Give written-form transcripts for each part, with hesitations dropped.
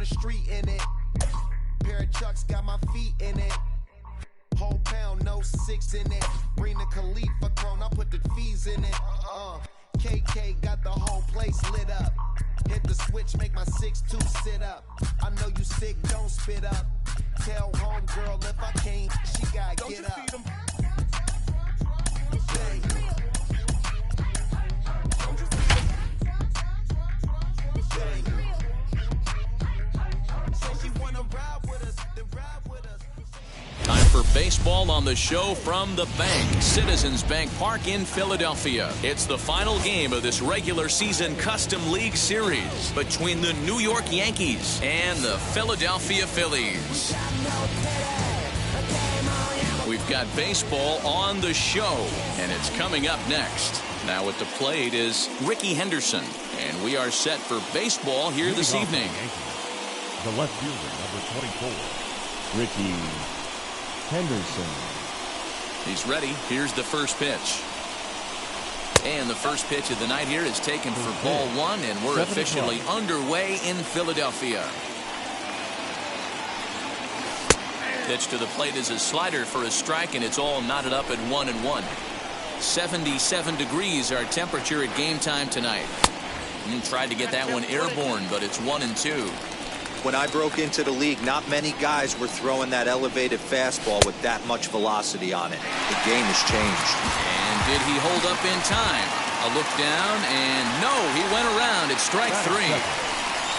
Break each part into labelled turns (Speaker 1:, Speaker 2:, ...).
Speaker 1: the street in it. Pair of Chucks got my feet in it. Whole pound, no 6 in it. Bring the Khalifa chrome, I put the fees in it. KK got the whole place lit up. Hit the switch, make my 6'2" sit up. I know you sick, don't spit up. Tell homegirl if I can't, she gotta get up.
Speaker 2: Time for baseball on the show from the bank. Citizens Bank Park in Philadelphia. It's the final game of this regular season Custom League Series between the New York Yankees and the Philadelphia Phillies. We've got baseball on the show, and it's coming up next. Now at the plate is Ricky Henderson, and we are set for baseball here this evening.
Speaker 3: The left fielder, number 24, Ricky Henderson.
Speaker 2: He's ready. Here's the first pitch. And the first pitch of the night here is taken for ball one, and we're officially underway in Philadelphia. Pitch to the plate is a slider for a strike, and it's all knotted up at 1-1. 77 degrees our temperature at game time tonight. Tried to get that one airborne, but it's 1-2.
Speaker 4: When I broke into the league, not many guys were throwing that elevated fastball with that much velocity on it. The game has changed.
Speaker 2: And did he hold up in time? A look down, and no, he went around. It's strike three.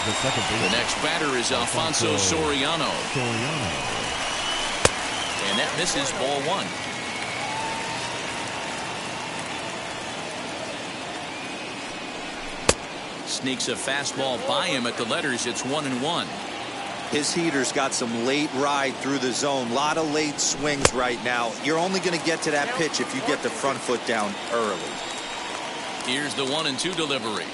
Speaker 2: The next batter is Alfonso Soriano. And that misses ball one. Sneaks a fastball by him at the letters. It's 1-1.
Speaker 4: His heater's got some late ride through the zone. A lot of late swings right now. You're only going to get to that pitch if you get the front foot down early.
Speaker 2: Here's the 1-2 delivery.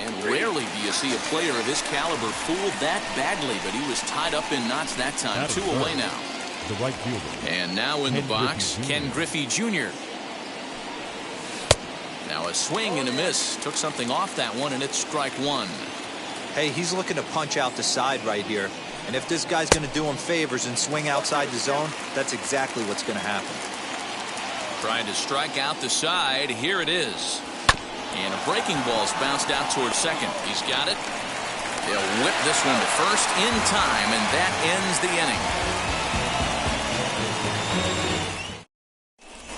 Speaker 2: And rarely do you see a player of his caliber fooled that badly, but he was tied up in knots that time. 2 away now.
Speaker 3: The right fielder.
Speaker 2: And now in the box, Ken Griffey Jr. Now a swing and a miss. Took something off that one, and it's strike one.
Speaker 4: Hey, he's looking to punch out the side right here. And if this guy's going to do him favors and swing outside the zone, that's exactly what's going to happen.
Speaker 2: Trying to strike out the side. Here it is. And a breaking ball's bounced out towards second. He's got it. They'll whip this one to first in time, and that ends the inning.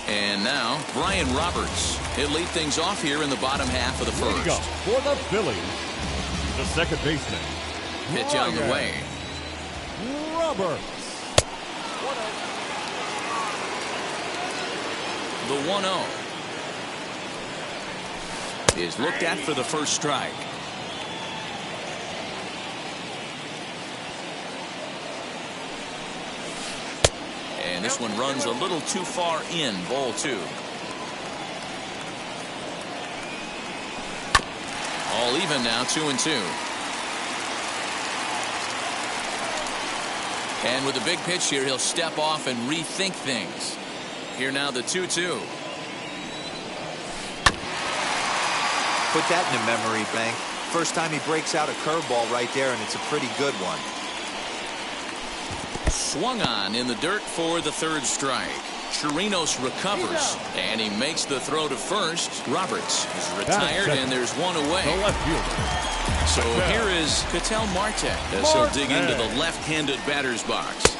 Speaker 2: And now, Brian Roberts. He'll lead things off here in the bottom half of the first.
Speaker 3: For the Phillies, the second baseman.
Speaker 2: Pitch on the way.
Speaker 3: Roberts.
Speaker 2: The 1-0 is looked at for the first strike. And this one runs a little too far in. Ball two. All even now, 2-2. And with a big pitch here, he'll step off and rethink things. Here now the 2-2.
Speaker 4: Put that in the memory bank. First time he breaks out a curveball right there, and it's a pretty good one.
Speaker 2: Swung on in the dirt for the third strike. Chirinos recovers, and he makes the throw to first. Roberts is retired, and there's one away.
Speaker 3: The left fielder.
Speaker 2: So here is Ketel Marte as he'll dig into the left-handed batter's box.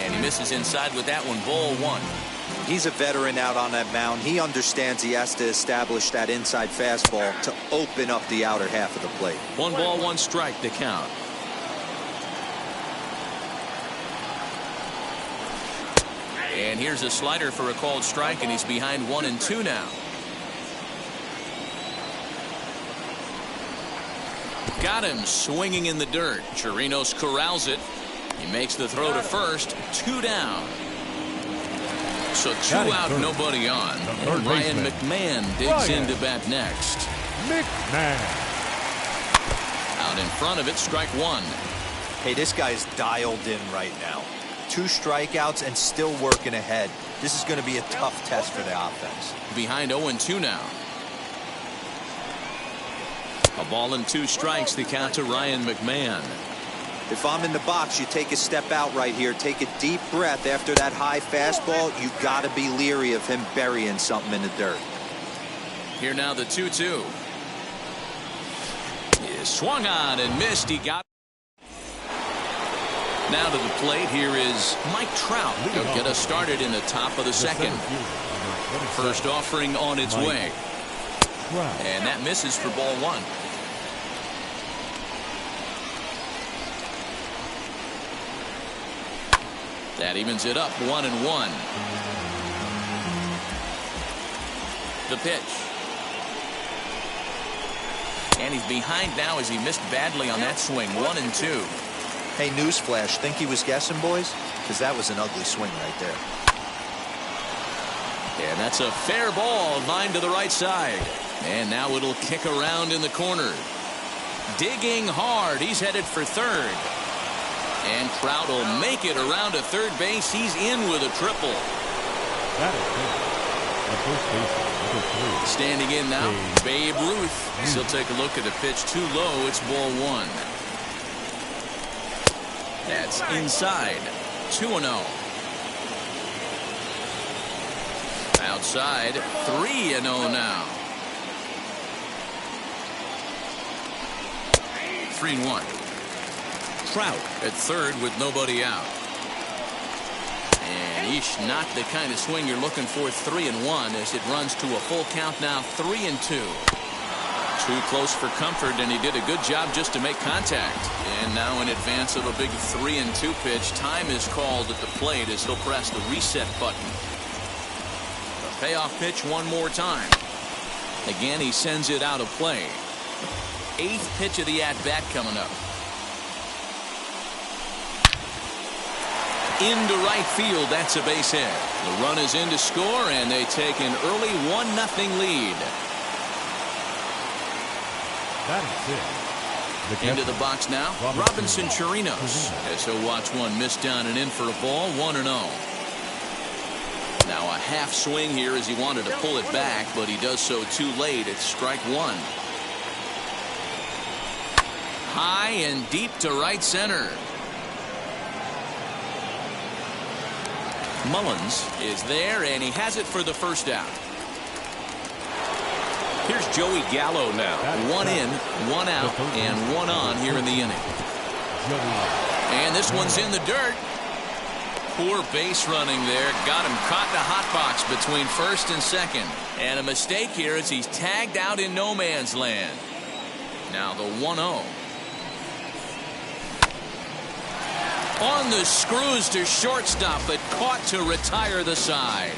Speaker 2: And he misses inside with that one. Ball one.
Speaker 4: He's a veteran out on that mound. He understands he has to establish that inside fastball to open up the outer half of the plate.
Speaker 2: 1 ball, 1 strike to count. And here's a slider for a called strike, and he's behind 1-2 now. Got him swinging in the dirt. Chirinos corrals it. He makes the throw to first. 2 down. So 2 out, nobody on. And Ryan McMahon digs into bat next.
Speaker 3: McMahon.
Speaker 2: Out in front of it, strike 1.
Speaker 4: Hey, this guy's dialed in right now. 2 strikeouts and still working ahead. This is going to be a tough test for the offense.
Speaker 2: Behind 0-2 now. A ball and 2 strikes, the count to Ryan McMahon.
Speaker 4: If I'm in the box, you take a step out right here. Take a deep breath after that high fastball. You got to be leery of him burying something in the dirt.
Speaker 2: Here now the 2-2. He swung on and missed. He got. Now to the plate, here is Mike Trout. He'll get us started in the top of the second. First offering on its way. And that misses for ball 1. That evens it up 1-1. The pitch. And he's behind now as he missed badly on that swing. 1-2.
Speaker 4: Hey, newsflash, think he was guessing, boys? Because that was an ugly swing right there.
Speaker 2: And that's a fair ball, line to the right side. And now it'll kick around in the corner. Digging hard. He's headed for third. And Trout will make it around to third base. He's in with a triple.
Speaker 3: That is good. The first baseman, number 3.
Speaker 2: Standing in now, Babe Ruth. He'll take a look at the pitch too low. It's ball 1. That's inside. 2-0. Outside. 3-0 now. 3-1. Trout at third with nobody out. And eesh, not the kind of swing you're looking for. 3-1 as it runs to a full count now. 3-2. Too close for comfort, and he did a good job just to make contact. And now in advance of a big 3-2 pitch, time is called at the plate as he'll press the reset button. A payoff pitch one more time. Again, he sends it out of play. 8th pitch of the at-bat coming up. Into right field, that's a base hit. The run is in to score, and they take an early 1-0 lead.
Speaker 3: That is it.
Speaker 2: Into the box now, Robinson Chirinos. As he'll watch one miss down and in for a ball. 1-0. Now a half swing here as he wanted to pull it back, but he does so too late. It's strike 1. High and deep to right center. Mullins is there, and he has it for the first out. Here's Joey Gallo now. 1 in, 1 out, and 1 on here in the inning. And this one's in the dirt. Poor base running there. Got him caught in a hot box between first and second. And a mistake here as he's tagged out in no man's land. Now the 1-0. On the screws to shortstop, but caught to retire the side.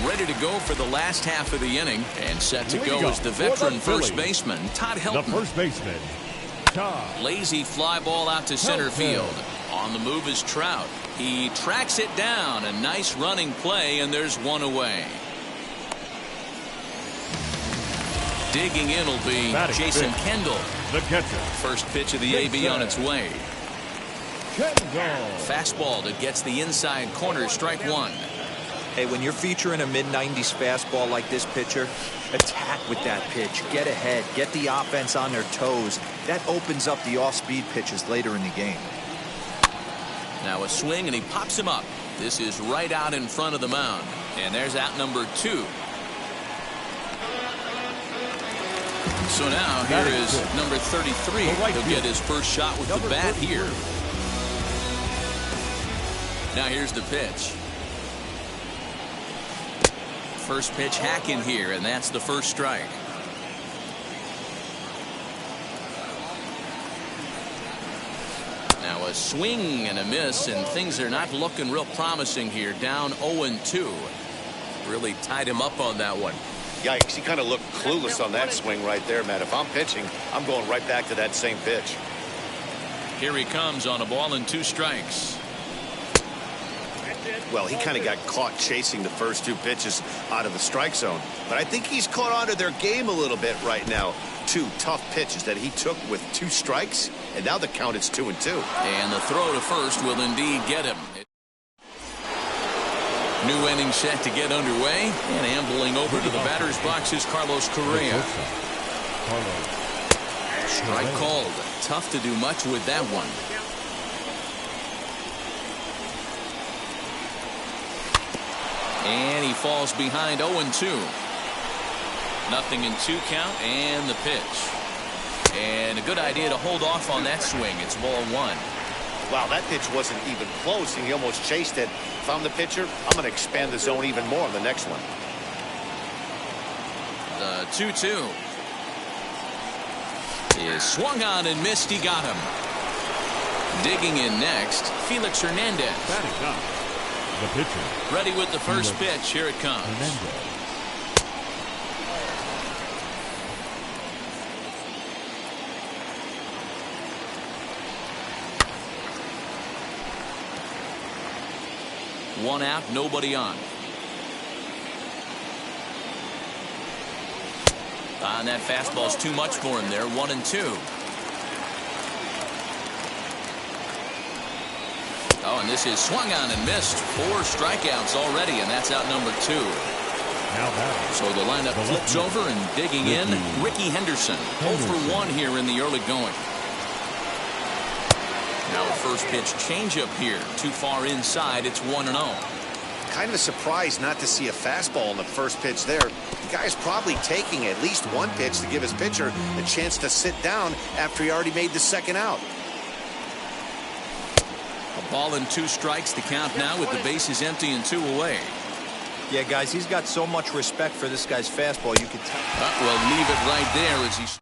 Speaker 2: Ready to go for the last half of the inning, and set to go is the veteran first baseman, Todd Helton.
Speaker 3: The first baseman, Todd.
Speaker 2: Lazy fly ball out to center field. On the move is Trout. He tracks it down. A nice running play, and there's one away. Digging in will be Jason Kendall.
Speaker 3: The catcher.
Speaker 2: First pitch of the AB on its way.
Speaker 3: Kendall.
Speaker 2: Fastball that gets the inside corner, strike 1.
Speaker 4: Hey, when you're featuring a mid-90s fastball like this pitcher, attack with that pitch. Get ahead. Get the offense on their toes. That opens up the off-speed pitches later in the game.
Speaker 2: Now a swing, and he pops him up. This is right out in front of the mound. And there's out number 2. So now here is number 33. He'll get his first shot with the bat here. Now here's the pitch. First pitch hacking here, and that's the first strike. Now a swing and a miss, and things are not looking real promising here. Down 0-2. Really tied him up on that one.
Speaker 5: Yikes, he kind of looked clueless on that swing right there, man. If I'm pitching, I'm going right back to that same pitch.
Speaker 2: Here he comes on a ball and 2 strikes.
Speaker 5: Well, he kind of got caught chasing the first 2 pitches out of the strike zone. But I think he's caught onto their game a little bit right now. 2 tough pitches that he took with 2 strikes, and now the count is 2-2.
Speaker 2: And the throw to first will indeed get him. New inning set to get underway, and ambling over to the batter's box is Carlos Correa. Strike called. Tough to do much with that one. And he falls behind 0-2. Nothing in 2 count, and the pitch. And a good idea to hold off on that swing. It's ball 1.
Speaker 5: Wow, that pitch wasn't even close, and he almost chased it. If I'm the pitcher, I'm going to expand the zone even more on the next one.
Speaker 2: The 2-2 is swung on and missed. He got him. Digging in next, Felix Hernandez.
Speaker 3: Batting up, the pitcher.
Speaker 2: Ready with the first pitch. Here it comes.
Speaker 3: Hernandez.
Speaker 2: One out, nobody on. And that fastball's too much for him there. 1-2. Oh, and this is swung on and missed. 4 strikeouts already, and that's out number 2. So the lineup flips over, and digging in, Ricky Henderson. 0 for 1 here in the early going. Now a first pitch changeup here. Too far inside. It's 1-0.
Speaker 5: Kind of surprised not to see a fastball in the first pitch there. The guy's probably taking at least one pitch to give his pitcher a chance to sit down after he already made the second out.
Speaker 2: A ball and 2 strikes to count now with the bases empty and 2 away.
Speaker 4: Yeah, guys, he's got so much respect for this guy's fastball. You could tell.
Speaker 2: Well, leave it right there as he's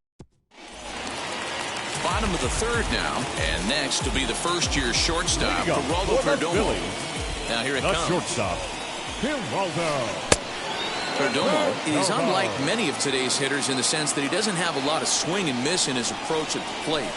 Speaker 2: bottom of the 3rd now, and next to be the first-year shortstop, Geraldo Perdomo. Now here it comes.
Speaker 3: Shortstop, Geraldo.
Speaker 2: Perdomo is unlike many of today's hitters in the sense that he doesn't have a lot of swing and miss in his approach at the plate.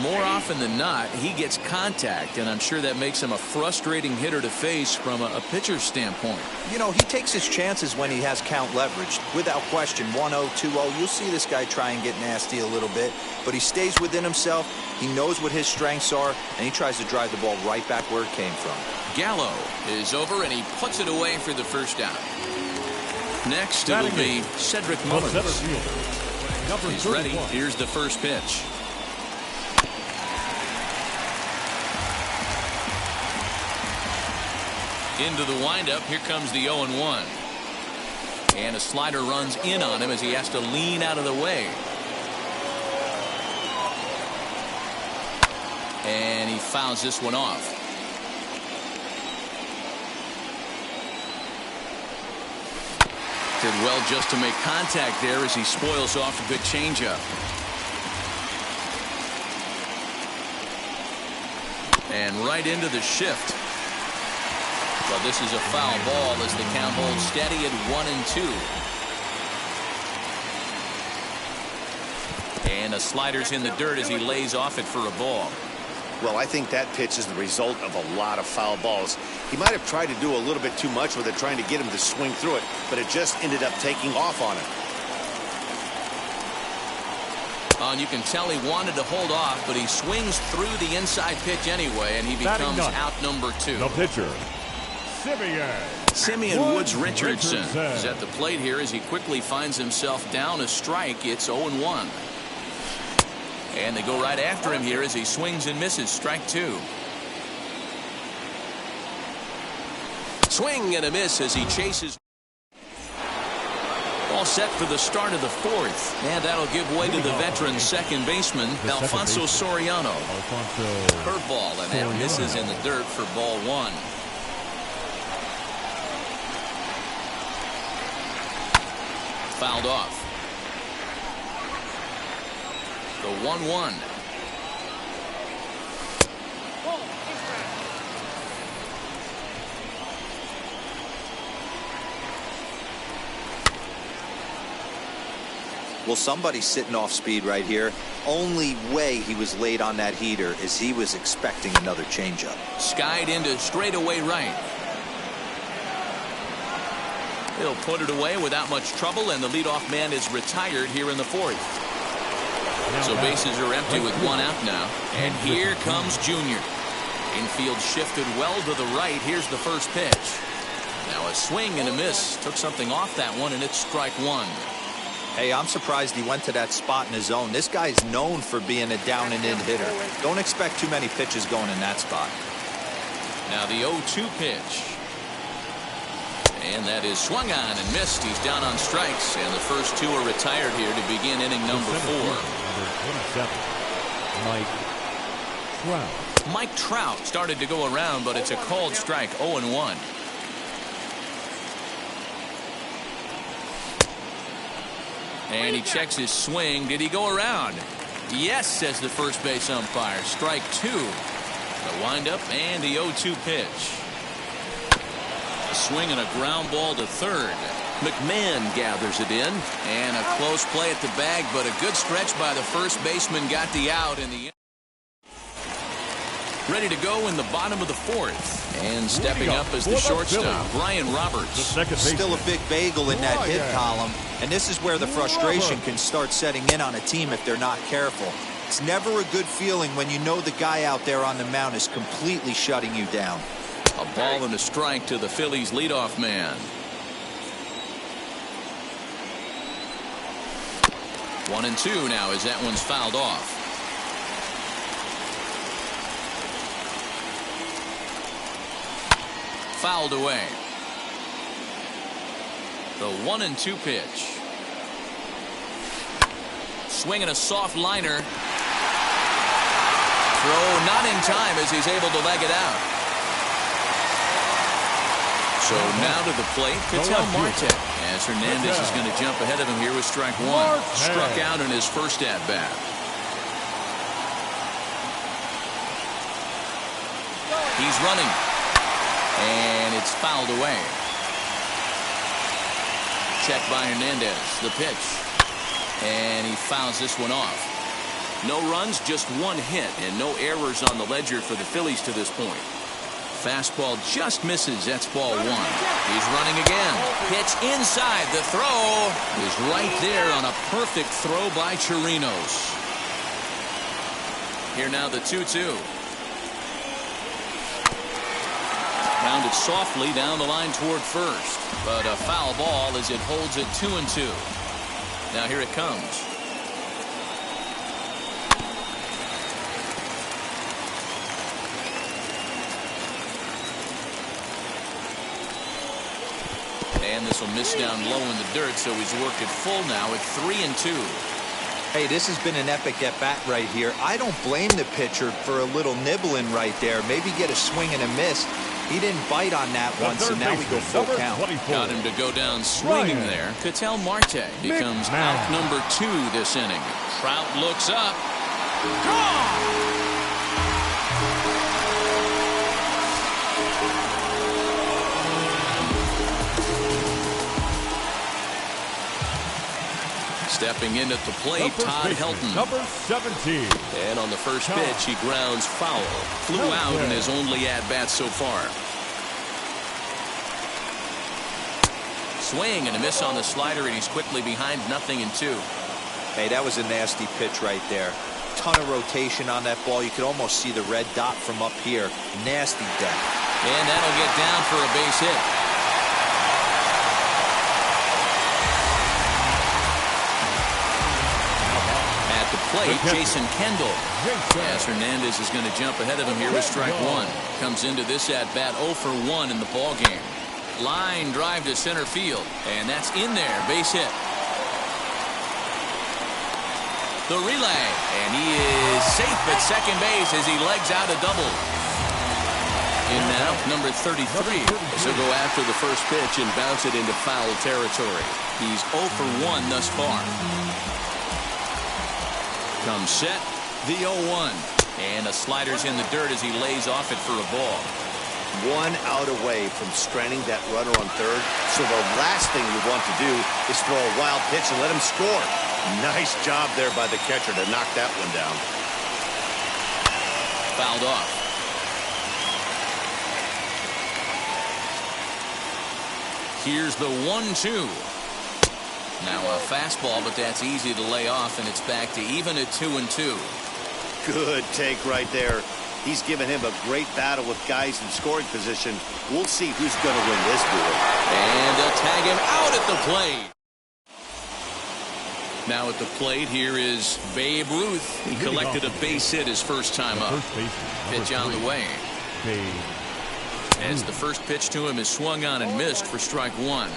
Speaker 2: More often than not, he gets contact, and I'm sure that makes him a frustrating hitter to face from a pitcher's standpoint.
Speaker 4: You know, he takes his chances when he has count leveraged. Without question, 1-0, 2-0, you'll see this guy try and get nasty a little bit, but he stays within himself. He knows what his strengths are, and he tries to drive the ball right back where it came from.
Speaker 2: Gallo is over, and he puts it away for the first out. Next, it'll be Cedric Mullins. He's ready. Here's the first pitch. Into the windup. Here comes the 0-1. And a slider runs in on him as he has to lean out of the way. And he fouls this one off. Did well just to make contact there as he spoils off a good changeup. And right into the shift. Well, this is a foul ball as the count holds steady at 1-2. And a slider's in the dirt as he lays off it for a ball.
Speaker 5: Well, I think that pitch is the result of a lot of foul balls. He might have tried to do a little bit too much with it, trying to get him to swing through it, but it just ended up taking off on him.
Speaker 2: And you can tell he wanted to hold off, but he swings through the inside pitch anyway, and he becomes out number 2.
Speaker 3: The pitcher,
Speaker 2: Simeon Woods Richardson is at the plate here as he quickly finds himself down a strike. It's 0-1. And they go right after him here as he swings and misses. Strike 2. Swing and a miss as he chases. All set for the start of the 4th. And that'll give way to the veteran second baseman, Alfonso Soriano. Curveball, and that misses in the dirt for ball 1. Fouled off. The 1-1.
Speaker 4: Well, somebody's sitting off speed right here. Only way he was late on that heater is he was expecting another changeup.
Speaker 2: Skied into straightaway right. He'll put it away without much trouble, and the leadoff man is retired here in the 4th. So bases are empty with 1 out now. And here comes Junior. Infield shifted well to the right. Here's the first pitch. Now a swing and a miss. Took something off that one, and it's strike one.
Speaker 4: Hey, I'm surprised he went to that spot in his zone. This guy's known for being a down and in hitter. Don't expect too many pitches going in that spot.
Speaker 2: Now the 0-2 pitch. And that is swung on and missed. He's down on strikes, and the first two are retired here to begin inning number 4.
Speaker 3: Number 27, Mike Trout.
Speaker 2: Mike Trout started to go around, but it's a called strike, 0-1. And he checks his swing. Did he go around? Yes, says the first base umpire. Strike 2. The windup and the 0-2 pitch. A swing and a ground ball to third. McMahon gathers it in, and a close play at the bag, but a good stretch by the first baseman got the out in the end. Ready to go in the bottom of the 4th. And stepping up as the shortstop, Brian Roberts.
Speaker 4: Still a big bagel in that hit column, and this is where the frustration can start setting in on a team if they're not careful. It's never a good feeling when you know the guy out there on the mound is completely shutting you down.
Speaker 2: A ball and a strike to the Phillies leadoff man. 1-2 now as that one's fouled off. Fouled away. The 1-2 pitch. Swinging a soft liner. Throw not in time as he's able to leg it out. So now to the plate, Ketel Marte, as Hernandez is going to jump ahead of him here with strike 1. Struck out in his first at-bat. He's running. And it's fouled away. Checked by Hernandez. The pitch. And he fouls this one off. No runs, just one hit, and no errors on the ledger for the Phillies to this point. Fastball just misses. That's ball 1. He's running again. Pitch inside. The throw is right there on a perfect throw by Chirinos. Here now the 2-2. Grounded softly down the line toward first, but a foul ball as it holds it 2-2. Now here it comes. And this will miss down low in the dirt, so he's worked it full now at 3-2.
Speaker 4: Hey, this has been an epic at-bat right here. I don't blame the pitcher for a little nibbling right there. Maybe get a swing and a miss. He didn't bite on that one, so now we go full count.
Speaker 2: Got him to go down swinging there. Ketel Marte becomes out number 2 this inning. Trout looks up. Gone! Stepping in at the plate, Todd Helton.
Speaker 3: Number 17.
Speaker 2: And on the first pitch, he grounds foul. Flew out in his only at-bat so far. Swing and a miss on the slider, and he's quickly behind 0-2.
Speaker 4: Hey, that was a nasty pitch right there. Ton of rotation on that ball. You could almost see the red dot from up here. Nasty deck.
Speaker 2: And that'll get down for a base hit. Plate, Jason Kendall. As Hernandez is going to jump ahead of him here with strike 1. Comes into this at-bat 0 for 1 in the ballgame. Line drive to center field, and that's in there. Base hit. The relay, and he is safe at second base as he legs out a double. In now, number 33. So go after the first pitch and bounce it into foul territory. He's 0 for 1 thus far. Comes set, the 0-1. And a slider's in the dirt as he lays off it for a ball.
Speaker 5: 1 out away from stranding that runner on third. So the last thing you want to do is throw a wild pitch and let him score. Nice job there by the catcher to knock that one down.
Speaker 2: Fouled off. Here's the 1-2. Now a fastball, but that's easy to lay off, and it's back to even at 2-2.
Speaker 5: Good take right there. He's given him a great battle with guys in scoring position. We'll see who's going to win this duel.
Speaker 2: And they'll tag him out at the plate. Now at the plate, here is Babe Ruth. He collected a base hit his first time up. Pitch on the way. As the first pitch to him is swung on and missed for strike one.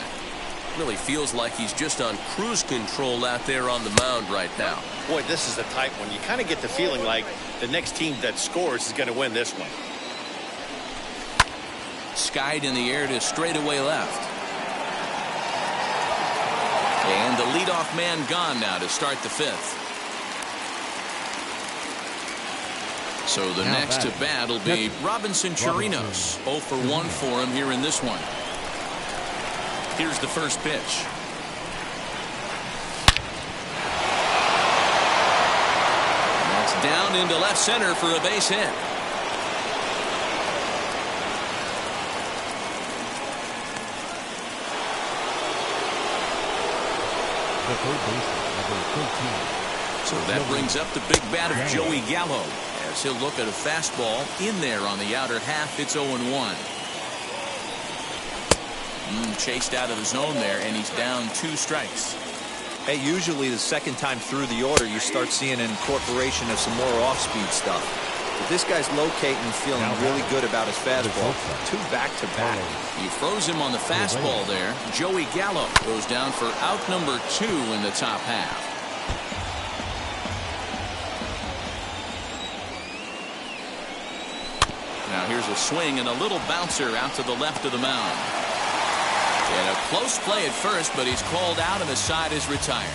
Speaker 2: Really feels like he's just on cruise control out there on the mound right now.
Speaker 5: Boy, this is a tight one. You kind of get the feeling like the next team that scores is going to win this one.
Speaker 2: Skied in the air to straightaway left. And the leadoff man gone now to start the fifth. So the next to bat will be Robinson Chirinos. 0 for 1 for him here in this one. Here's the first pitch. And that's down into left center for a base hit.
Speaker 3: The third baseman, number 13.
Speaker 2: So that brings up the big bat of Joey Gallo, as he'll look at a fastball in there on the outer half. It's 0-1. Chased out of the zone there, and he's down 2 strikes.
Speaker 4: Hey, usually the second time through the order, you start seeing an incorporation of some more off-speed stuff. But this guy's locating and feeling really good about his fastball. 2 back-to-back.
Speaker 2: You froze him on the fastball there. Joey Gallo goes down for out number 2 in the top half. Now here's a swing and a little bouncer out to the left of the mound. And a close play at first, but he's called out and the side is retired.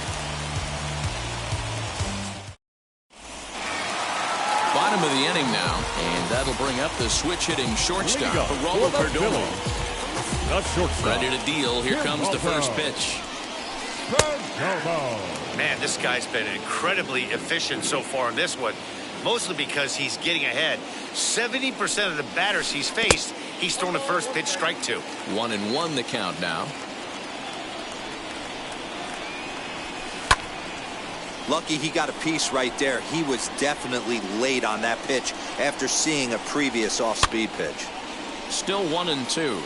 Speaker 2: Bottom of the inning now, and that'll bring up the switch-hitting shortstop, Geraldo Perdomo. Ready to deal. Here comes the first pitch.
Speaker 5: Man, this guy's been incredibly efficient so far in this one, mostly because he's getting ahead. 70% of the batters he's faced, he's thrown a first pitch strike to.
Speaker 2: 1-1 the count now.
Speaker 4: Lucky he got a piece right there. He was definitely late on that pitch after seeing a previous off-speed pitch.
Speaker 2: Still 1-2.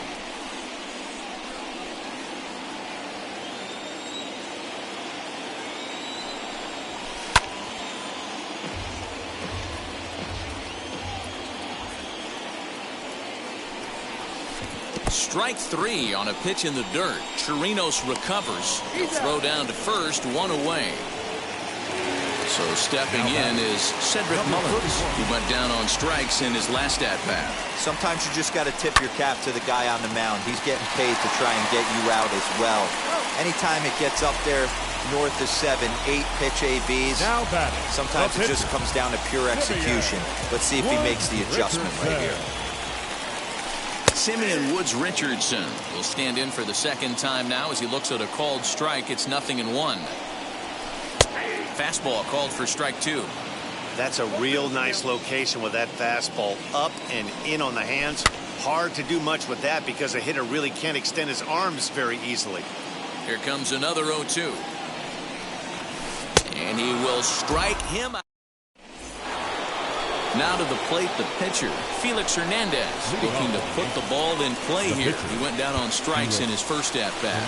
Speaker 2: Strike 3 on a pitch in the dirt. Chirinos recovers. He'll throw down to first, 1 away. So stepping in is Cedric Mullins, who went down on strikes in his last at-bat.
Speaker 4: Sometimes you just got to tip your cap to the guy on the mound. He's getting paid to try and get you out as well. Anytime it gets up there north of 7, 8 pitch ABs, sometimes it just comes down to pure execution. Let's see if he makes the adjustment right here.
Speaker 2: Simeon Woods Richardson will stand in for the second time now as he looks at a called strike. It's 0-1. Fastball called for strike 2.
Speaker 5: That's a real nice location with that fastball up and in on the hands. Hard to do much with that because a hitter really can't extend his arms very easily.
Speaker 2: Here comes another 0-2. And he will strike him out. Now to the plate, the pitcher, Felix Hernandez, looking to put the ball in play here. He went down on strikes in his first at-bat.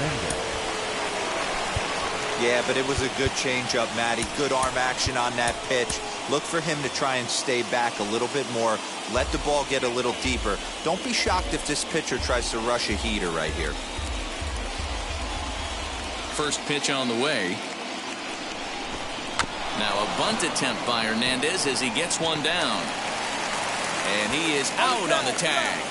Speaker 4: Yeah, but it was a good changeup, Matty. Good arm action on that pitch. Look for him to try and stay back a little bit more. Let the ball get a little deeper. Don't be shocked if this pitcher tries to rush a heater right here.
Speaker 2: First pitch on the way. Now a bunt attempt by Hernandez as he gets one down. And he is out on the tag.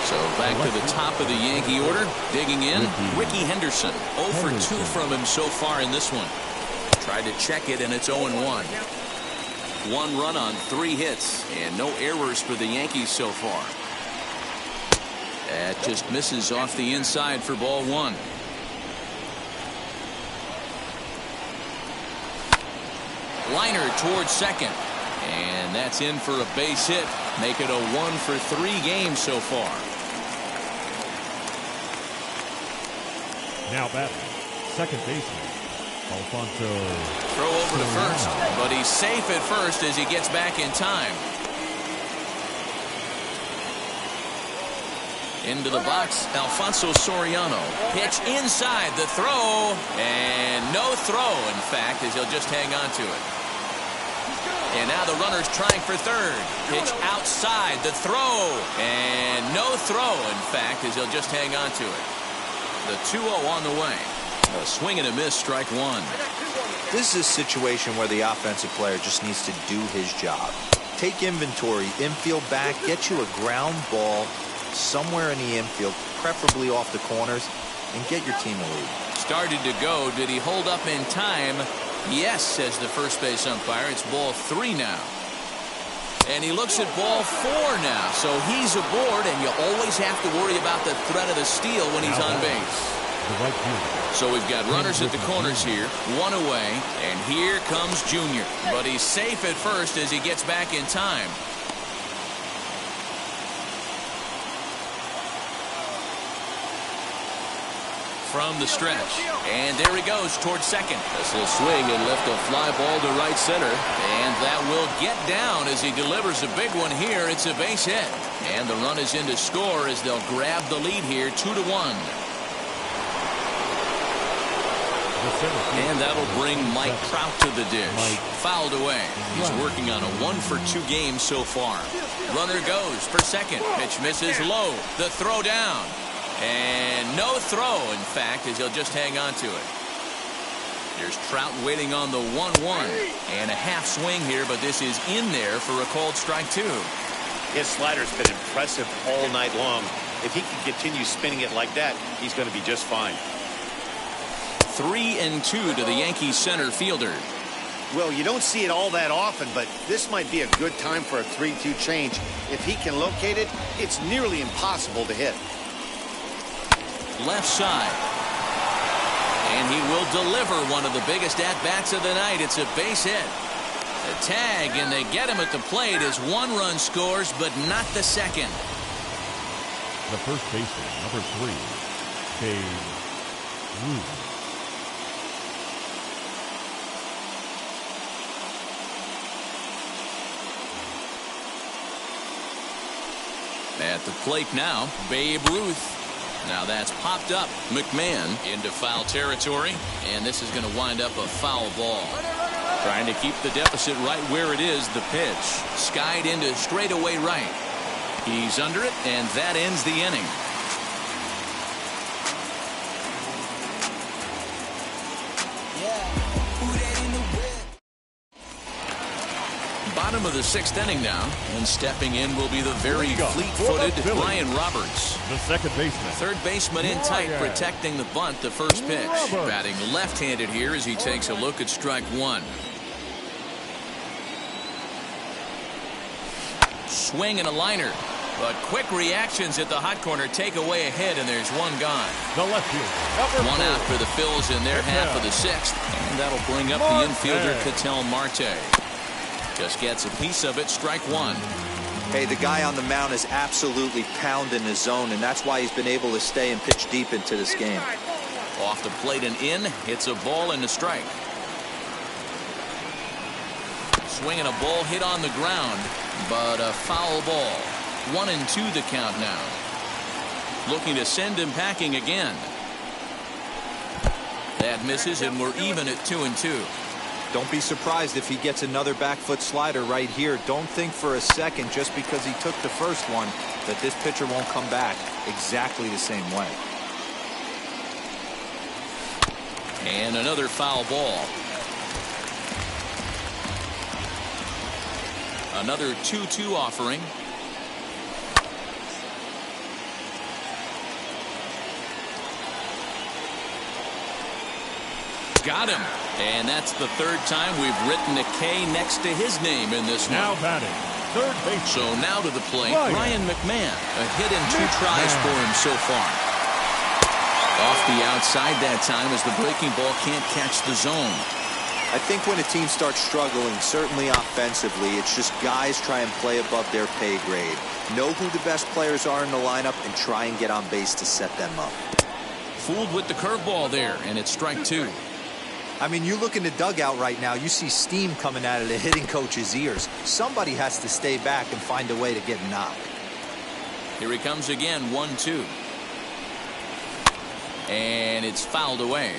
Speaker 2: So back to the top of the Yankee order. Digging in, Ricky Henderson. 0 for 2 from him so far in this one. Tried to check it, and it's 0-1. 1 run on 3 hits, and no errors for the Yankees so far. That just misses off the inside for ball 1. Liner towards second. And that's in for a base hit. Make it a 1 for 3 game so far.
Speaker 3: Now batting, second baseman, Alfonso.
Speaker 2: Throw over to first, but he's safe at first as he gets back in time. Into the box, Alfonso Soriano. Pitch inside, the throw, and no throw, in fact, as he'll just hang on to it. And now the runner's trying for third. Pitch outside, the throw, and no throw, in fact, as he'll just hang on to it. The 2-0 on the way. A swing and a miss, strike one.
Speaker 4: This is a situation where the offensive player just needs to do his job. Take inventory, infield back, get you a ground ball somewhere in the infield, preferably off the corners, and get your team a lead.
Speaker 2: Started to go. Did he hold up in time? Yes, says the first base umpire. It's ball 3 now. And he looks at ball 4 now. So he's aboard, and you always have to worry about the threat of the steal when he's on base. So we've got runners at the corners here, 1 away, and here comes Junior. But he's safe at first as he gets back in time. From the stretch, and there he goes towards second. This will swing and lift a fly ball to right center, and that will get down as he delivers a big one here. It's a base hit, and the run is in to score as they'll grab the lead here, 2-1. And that'll bring Mike Trout to the dish. Fouled away. He's working on a 1-for-2 game so far. Runner goes for second. Pitch misses low. The throw down. And no throw, in fact, as he'll just hang on to it. Here's Trout waiting on the 1-1. And a half swing here, but this is in there for a called strike 2.
Speaker 5: His slider's been impressive all night long. If he can continue spinning it like that, he's going to be just fine.
Speaker 2: 3-2 to the Yankees center fielder.
Speaker 5: Well, you don't see it all that often, but this might be a good time for a 3-2 change. If he can locate it, it's nearly impossible to hit.
Speaker 2: Left side. And he will deliver one of the biggest at-bats of the night. It's a base hit. The tag, and they get him at the plate as 1 run scores, but not the second.
Speaker 3: The first baseman, number 3, Dave Root.
Speaker 2: At the plate now, Babe Ruth. Now that's popped up. McMahon into foul territory, and this is going to wind up a foul ball. Trying to keep the deficit right where it is. The pitch skied into straightaway right. He's under it, and that ends the inning. Bottom of the 6th inning now, and stepping in will be the very fleet-footed Brian Roberts.
Speaker 3: The second baseman.
Speaker 2: Third baseman in tight, protecting the bunt, the first pitch. Batting left-handed here as he takes a look at strike 1. Swing and a liner, but quick reactions at the hot corner take away a hit, and there's 1 gone.
Speaker 3: The left field.
Speaker 2: 1 out for the Phils in their half of the 6th, and that'll bring up the infielder Ketel Marte. Just gets a piece of it, strike 1.
Speaker 4: Hey, the guy on the mound is absolutely pounding his zone, and that's why he's been able to stay and pitch deep into this game.
Speaker 2: Off the plate and in, hits a ball and a strike. Swinging a ball hit on the ground, but a foul ball. 1-2 the count now. Looking to send him packing again. That misses, and we're even at 2-2.
Speaker 4: Don't be surprised if he gets another back foot slider right here. Don't think for a second, just because he took the first one, that this pitcher won't come back exactly the same way.
Speaker 2: And another foul ball. Another 2-2 offering. Got him. And that's the 3rd time we've written a K next to his name in this one.
Speaker 3: Now batting, third base.
Speaker 2: So now to the plate, Ryan McMahon. A hit in 2 tries for him so far. Off the outside that time as the breaking ball can't catch the zone.
Speaker 4: I think when a team starts struggling, certainly offensively, it's just guys try and play above their pay grade. Know who the best players are in the lineup and try and get on base to set them up.
Speaker 2: Fooled with the curveball there, and it's strike 2.
Speaker 4: I mean, you look in the dugout right now, you see steam coming out of the hitting coach's ears. Somebody has to stay back and find a way to get a knock.
Speaker 2: Here he comes again, 1-2. And it's fouled away.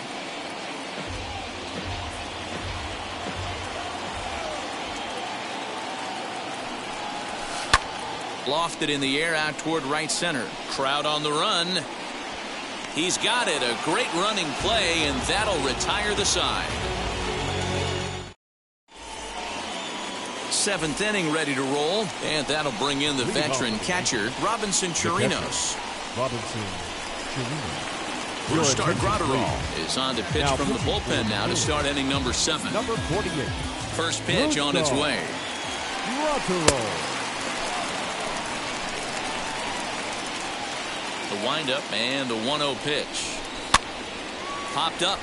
Speaker 2: Lofted in the air out toward right center. Crowd on the run. He's got it. A great running play, and that'll retire the side. Seventh inning ready to roll, and that'll bring in the veteran catcher, Robinson Chirinos.
Speaker 3: Robinson Chirinos.
Speaker 2: Brustar Graterol is on to pitch from the bullpen now to start inning number 7.
Speaker 3: Number 48.
Speaker 2: First pitch on its way.
Speaker 3: Graterol.
Speaker 2: The windup and the 1-0 pitch. Popped up.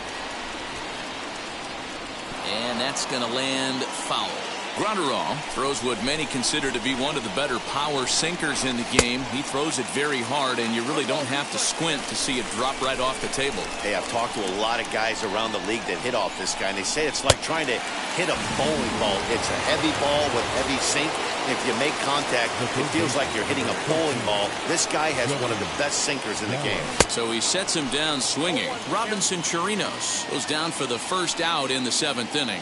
Speaker 2: And that's going to land foul. Graterol throws what many consider to be one of the better power sinkers in the game. He throws it very hard, and you really don't have to squint to see it drop right off the table.
Speaker 5: Hey, I've talked to a lot of guys around the league that hit off this guy, and they say it's like trying to hit a bowling ball. It's a heavy ball with heavy sink. If you make contact, it feels like you're hitting a bowling ball. This guy has one of the best sinkers in the game.
Speaker 2: So he sets him down swinging. Robinson Chirinos goes down for the first out in the 7th inning.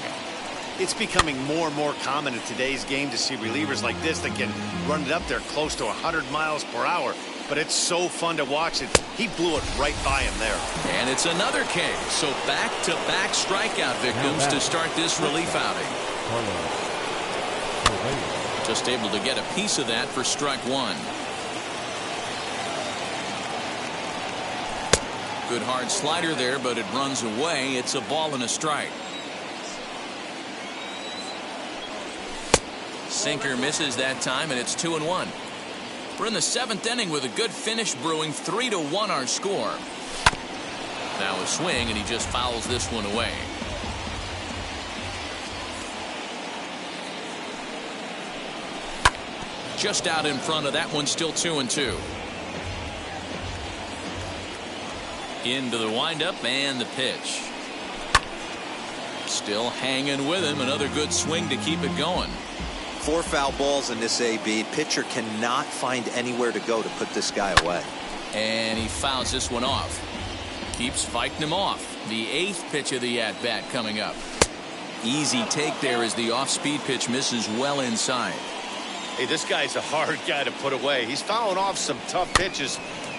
Speaker 5: It's becoming more and more common in today's game to see relievers like this that can run it up there close to 100 miles per hour. But it's so fun to watch it. He blew it right by him there.
Speaker 2: And it's another K. So back-to-back strikeout victims to start this relief outing. Just able to get a piece of that for strike 1. Good hard slider there, but it runs away. It's a ball and a strike. Sinker misses that time, and it's 2-1. We're in the 7th inning with a good finish brewing. 3-1 our score. Now a swing, and he just fouls this one away. Just out in front of that one, still 2-2. Into the windup and the pitch. Still hanging with him. Another good swing to keep it going.
Speaker 4: 4 foul balls in this AB. Pitcher cannot find anywhere to go to put this guy away.
Speaker 2: And he fouls this one off. Keeps fighting him off. The 8th pitch of the at-bat coming up. Easy take there as the off-speed pitch misses well inside.
Speaker 5: Hey, this guy's a hard guy to put away. He's fouling off some tough pitches.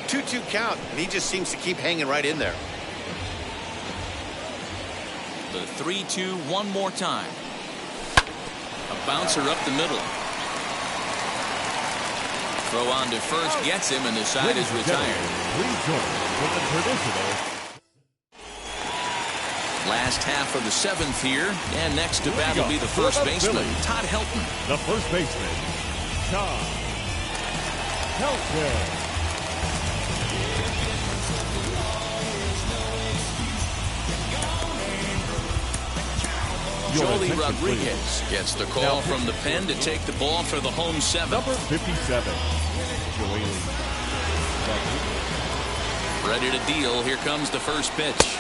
Speaker 5: 2-2 count, and he just seems to keep hanging right in there.
Speaker 2: The 3-2 one more time. A bouncer up the middle. Throw on to first gets him, and the side is retired. Last half of the 7th here, and next to bat will be the first baseman, Todd Helton.
Speaker 3: The first baseman, Todd Helton.
Speaker 2: Joely Rodriguez gets the call from the pen to take the ball for the home 7th.
Speaker 3: Number 57, Joely Rodriguez.
Speaker 2: Ready to deal. Here comes the first pitch.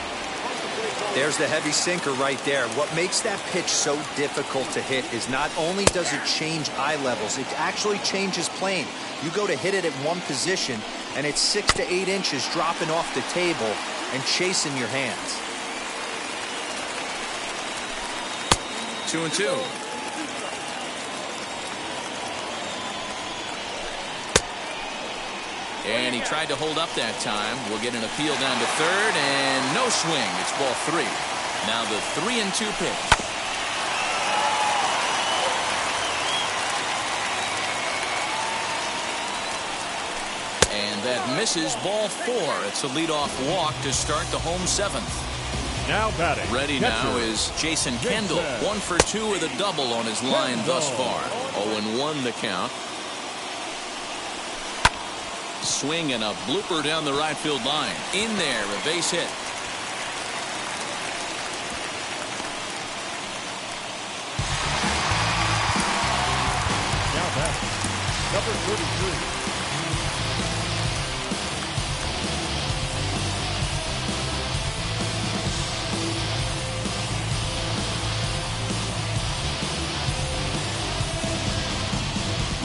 Speaker 4: There's the heavy sinker right there. What makes that pitch so difficult to hit is not only does it change eye levels, it actually changes plane. You go to hit it at one position, and it's 6 to 8 inches dropping off the table and chasing your hands.
Speaker 2: 2-2. And he tried to hold up that time. We'll get an appeal down to third, and no swing. It's ball 3. Now the 3-2 pitch. And that misses, ball 4. It's a leadoff walk to start the home 7th.
Speaker 3: Now batting.
Speaker 2: Ready now is Jason Kendall. 1 for 2 with a double on his line thus far. 0-1 the count. Swing and a blooper down the right field line. In there, a base hit.
Speaker 3: Now batting. Number 33.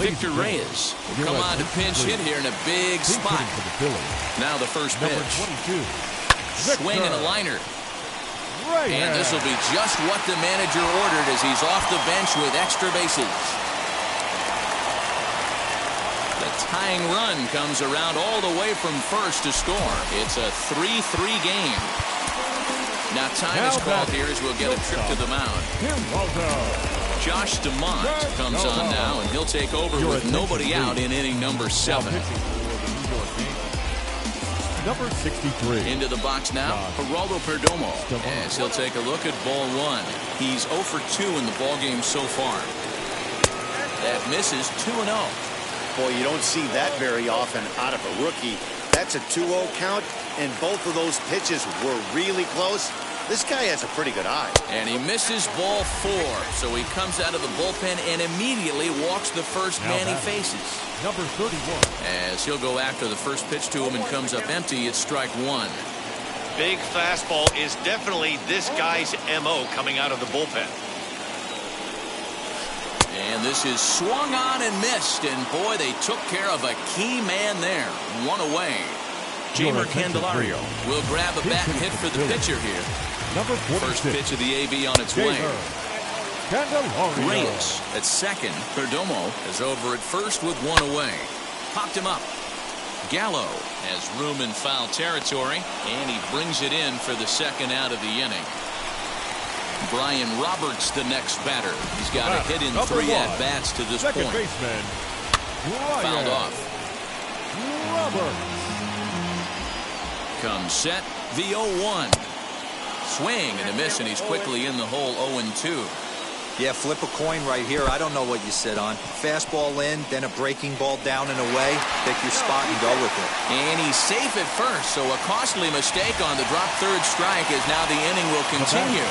Speaker 2: Victor Reyes will come on to pinch hit here in a big spot. Now the first pitch. Swing and a liner. And this will be just what the manager ordered as he's off the bench with extra bases. The tying run comes around all the way from first to score. It's a 3-3 game. Now time is called here as we'll get a trip to the mound. Josh DeMont comes on now, and he'll take over with nobody out in inning number 7.
Speaker 3: Number 63.
Speaker 2: Into the box now, Geraldo Perdomo, as he'll take a look at ball 1. He's 0 for 2 in the ballgame so far. That misses 2-0.
Speaker 5: Boy, you don't see that very often out of a rookie. That's a 2-0 count, and both of those pitches were really close. This guy has a pretty good eye.
Speaker 2: And he misses ball 4, so he comes out of the bullpen and immediately walks the first man he faces.
Speaker 3: Number 31.
Speaker 2: As he'll go after the first pitch to him and comes up empty, it's strike 1.
Speaker 6: Big fastball is definitely this guy's MO coming out of the bullpen.
Speaker 2: And this is swung on and missed, and boy, they took care of a key man there. 1 away. Jamer Candelario will grab a bat and hit for the pitcher here.
Speaker 3: Number 46.
Speaker 2: First pitch of the AB on its way. Reyes at second. Perdomo is over at first with 1 away. Popped him up. Gallo has room in foul territory, and he brings it in for the second out of the inning. Brian Roberts the next batter. He's got a hit in 3 at-bats to this point.
Speaker 3: Baseman,
Speaker 2: Fouled off.
Speaker 3: Roberts.
Speaker 2: Comes set. The 0-1. Swing and a miss, and he's quickly in the hole. 0-2.
Speaker 4: Yeah, flip a coin right here. I don't know what you sit on. Fastball in, then a breaking ball down and away. Pick your spot and go with it.
Speaker 2: And he's safe at first, so a costly mistake on the drop third strike as now the inning will continue.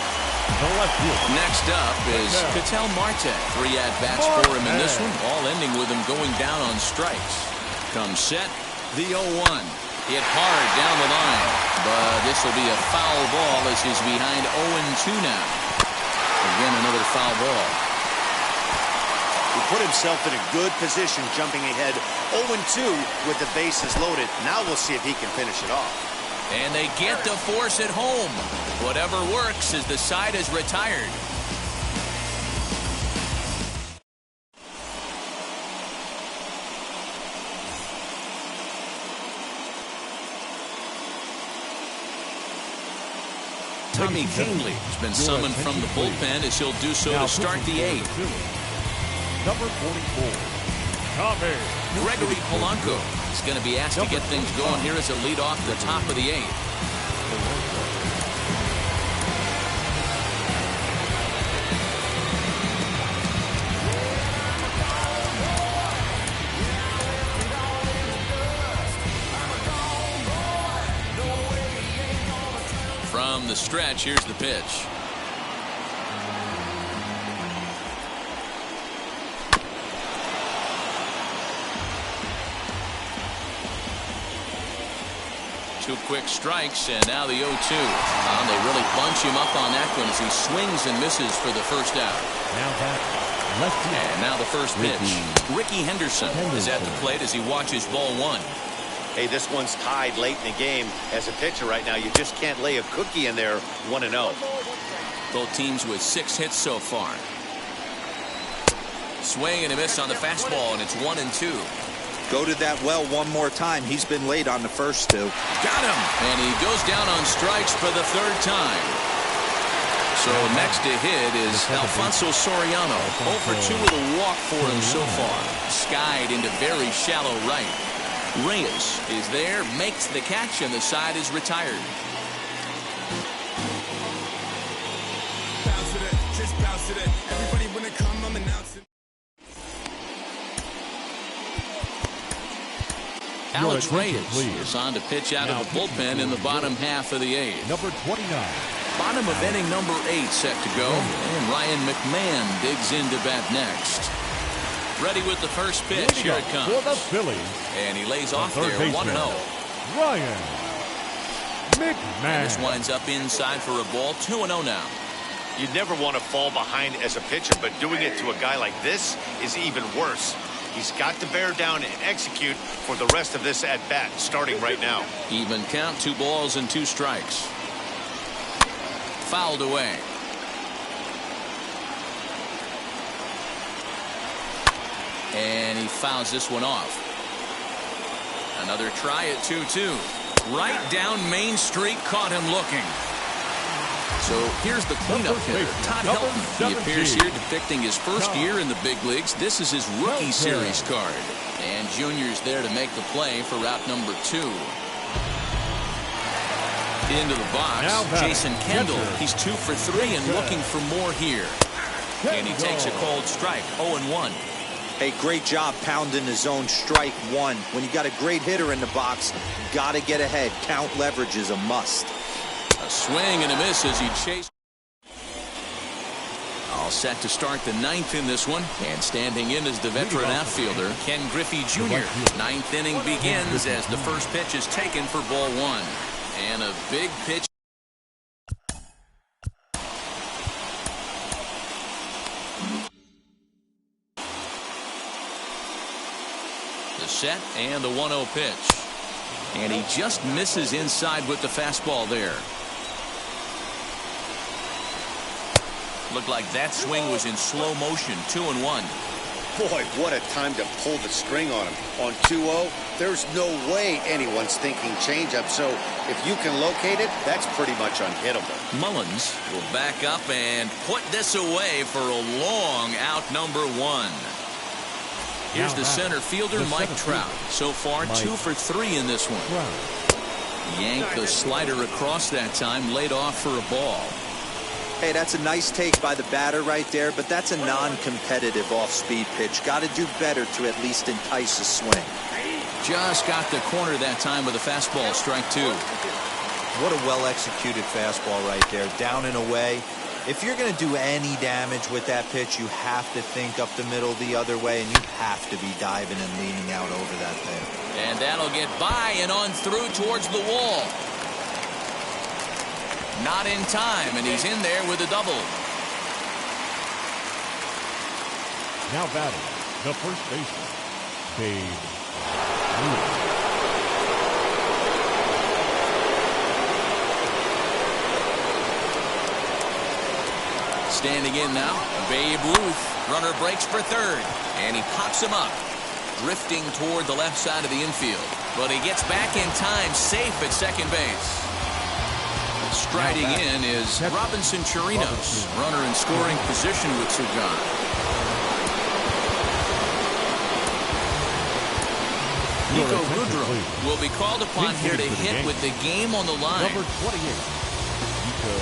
Speaker 2: Next up is Ketel Marte. 3 at-bats for him in this one, all ending with him going down on strikes. Comes set. The 0-1. Hit hard down the line, but this will be a foul ball as he's behind 0-2 now. Again, another foul ball.
Speaker 5: He put himself in a good position jumping ahead 0-2 with the bases loaded. Now we'll see if he can finish it off.
Speaker 2: And they get the force at home. Whatever works as the side is retired. Tommy Kahnle has been summoned from the bullpen as he'll do so to start the 8th.
Speaker 3: Number 44. Tommy.
Speaker 2: Gregory Polanco is going to be asked to get things going here as a lead off the top of the 8th. From the stretch, here's the pitch. Two quick strikes, and now the 0-2. They really bunch him up on that one as he swings and misses for the first out. And now the first pitch. Ricky Henderson is at the plate as he watches ball 1.
Speaker 5: Hey, this one's tied late in the game. As a pitcher right now, you just can't lay a cookie in there 1-0.
Speaker 2: Both teams with 6 hits so far. Swing and a miss on the fastball, and it's 1-2.
Speaker 4: Go to that well one more time. He's been late on the first 2.
Speaker 2: Got him! And he goes down on strikes for the 3rd time. So next to hit is Alfonso Soriano. 0 for 2 with a walk for him so far. Skied into very shallow right. Reyes is there, makes the catch, and the side is retired. Alex Reyes is on to pitch out of the bullpen in the bottom half of the 8th.
Speaker 3: Number 29.
Speaker 2: Bottom of inning number 8 set to go, and Ryan McMahon digs in to bat next. Ready with the first pitch. Here it comes.
Speaker 3: For the Phillies.
Speaker 2: And he lays off there, 1-0.
Speaker 3: Ryan McMahon.
Speaker 2: And this winds up inside for a ball. 2-0 now.
Speaker 6: You never want to fall behind as a pitcher, but doing it to a guy like this is even worse. He's got to bear down and execute for the rest of this at-bat, starting right now.
Speaker 2: Even count, 2 balls and 2 strikes. Fouled away. And he fouls this one off. Another try at 2-2. Right down Main Street, caught him looking. So here's the cleanup hitter, Todd Helton. He appears here depicting his first year in the big leagues. This is his rookie series card. And Junior's there to make the play for route number 2. Into the box, Jason Kendall. He's 2 for 3 and looking for more here. And he takes a cold strike, 0-1.
Speaker 4: Hey, great job pounding the zone, strike 1. When you got a great hitter in the box, got to get ahead. Count leverage is a must.
Speaker 2: A swing and a miss as he chased. All set to start the 9th in this one. And standing in is the veteran outfielder, Ken Griffey Jr. 9th inning begins as the first pitch is taken for ball 1. And a big pitch. The set and the 1-0 pitch. And he just misses inside with the fastball there. Looked like that swing was in slow motion. 2-1.
Speaker 5: Boy, what a time to pull the string on him. On 2-0, there's no way anyone's thinking changeup. So if you can locate it, that's pretty much unhittable.
Speaker 2: Mullins will back up and put this away for a long out, number 1. Here's the center fielder, Mike Trout. So far, 2 for 3 in this one. Yanked the slider across that time, laid off for a ball.
Speaker 4: Hey, that's a nice take by the batter right there, but that's a non-competitive off-speed pitch. Got to do better to at least entice a swing.
Speaker 2: Just got the corner that time with a fastball, strike 2.
Speaker 4: What a well-executed fastball right there, down and away. If you're going to do any damage with that pitch, you have to think up the middle the other way, and you have to be diving and leaning out over that thing.
Speaker 2: And that'll get by and on through towards the wall. Not in time, and he's in there with a double.
Speaker 3: Now batting, the first baseman, Dave Lewis.
Speaker 2: Standing in now, Babe Ruth. Runner breaks for third, and he pops him up, drifting toward the left side of the infield. But he gets back in time, safe at second base. Striding in is Robinson Chirinos, runner in scoring position with Sugan. Nico Goodrum will be called upon here to hit with the game on the line.
Speaker 3: Number 28, Nico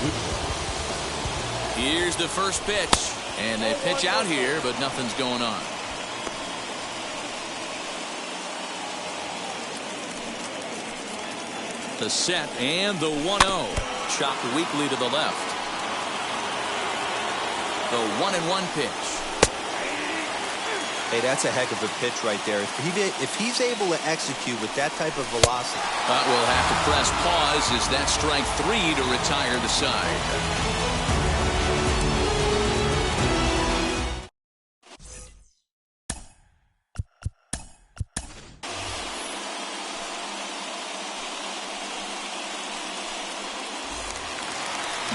Speaker 3: Goodrum.
Speaker 2: Here's the first pitch, and they pitch out here, but nothing's going on. The set and the 1-0. Chopped weakly to the left. The 1-1 pitch.
Speaker 4: Hey, that's a heck of a pitch right there. If he's able to execute with that type of velocity.
Speaker 2: But we'll have to press pause as that's strike 3 to retire the side.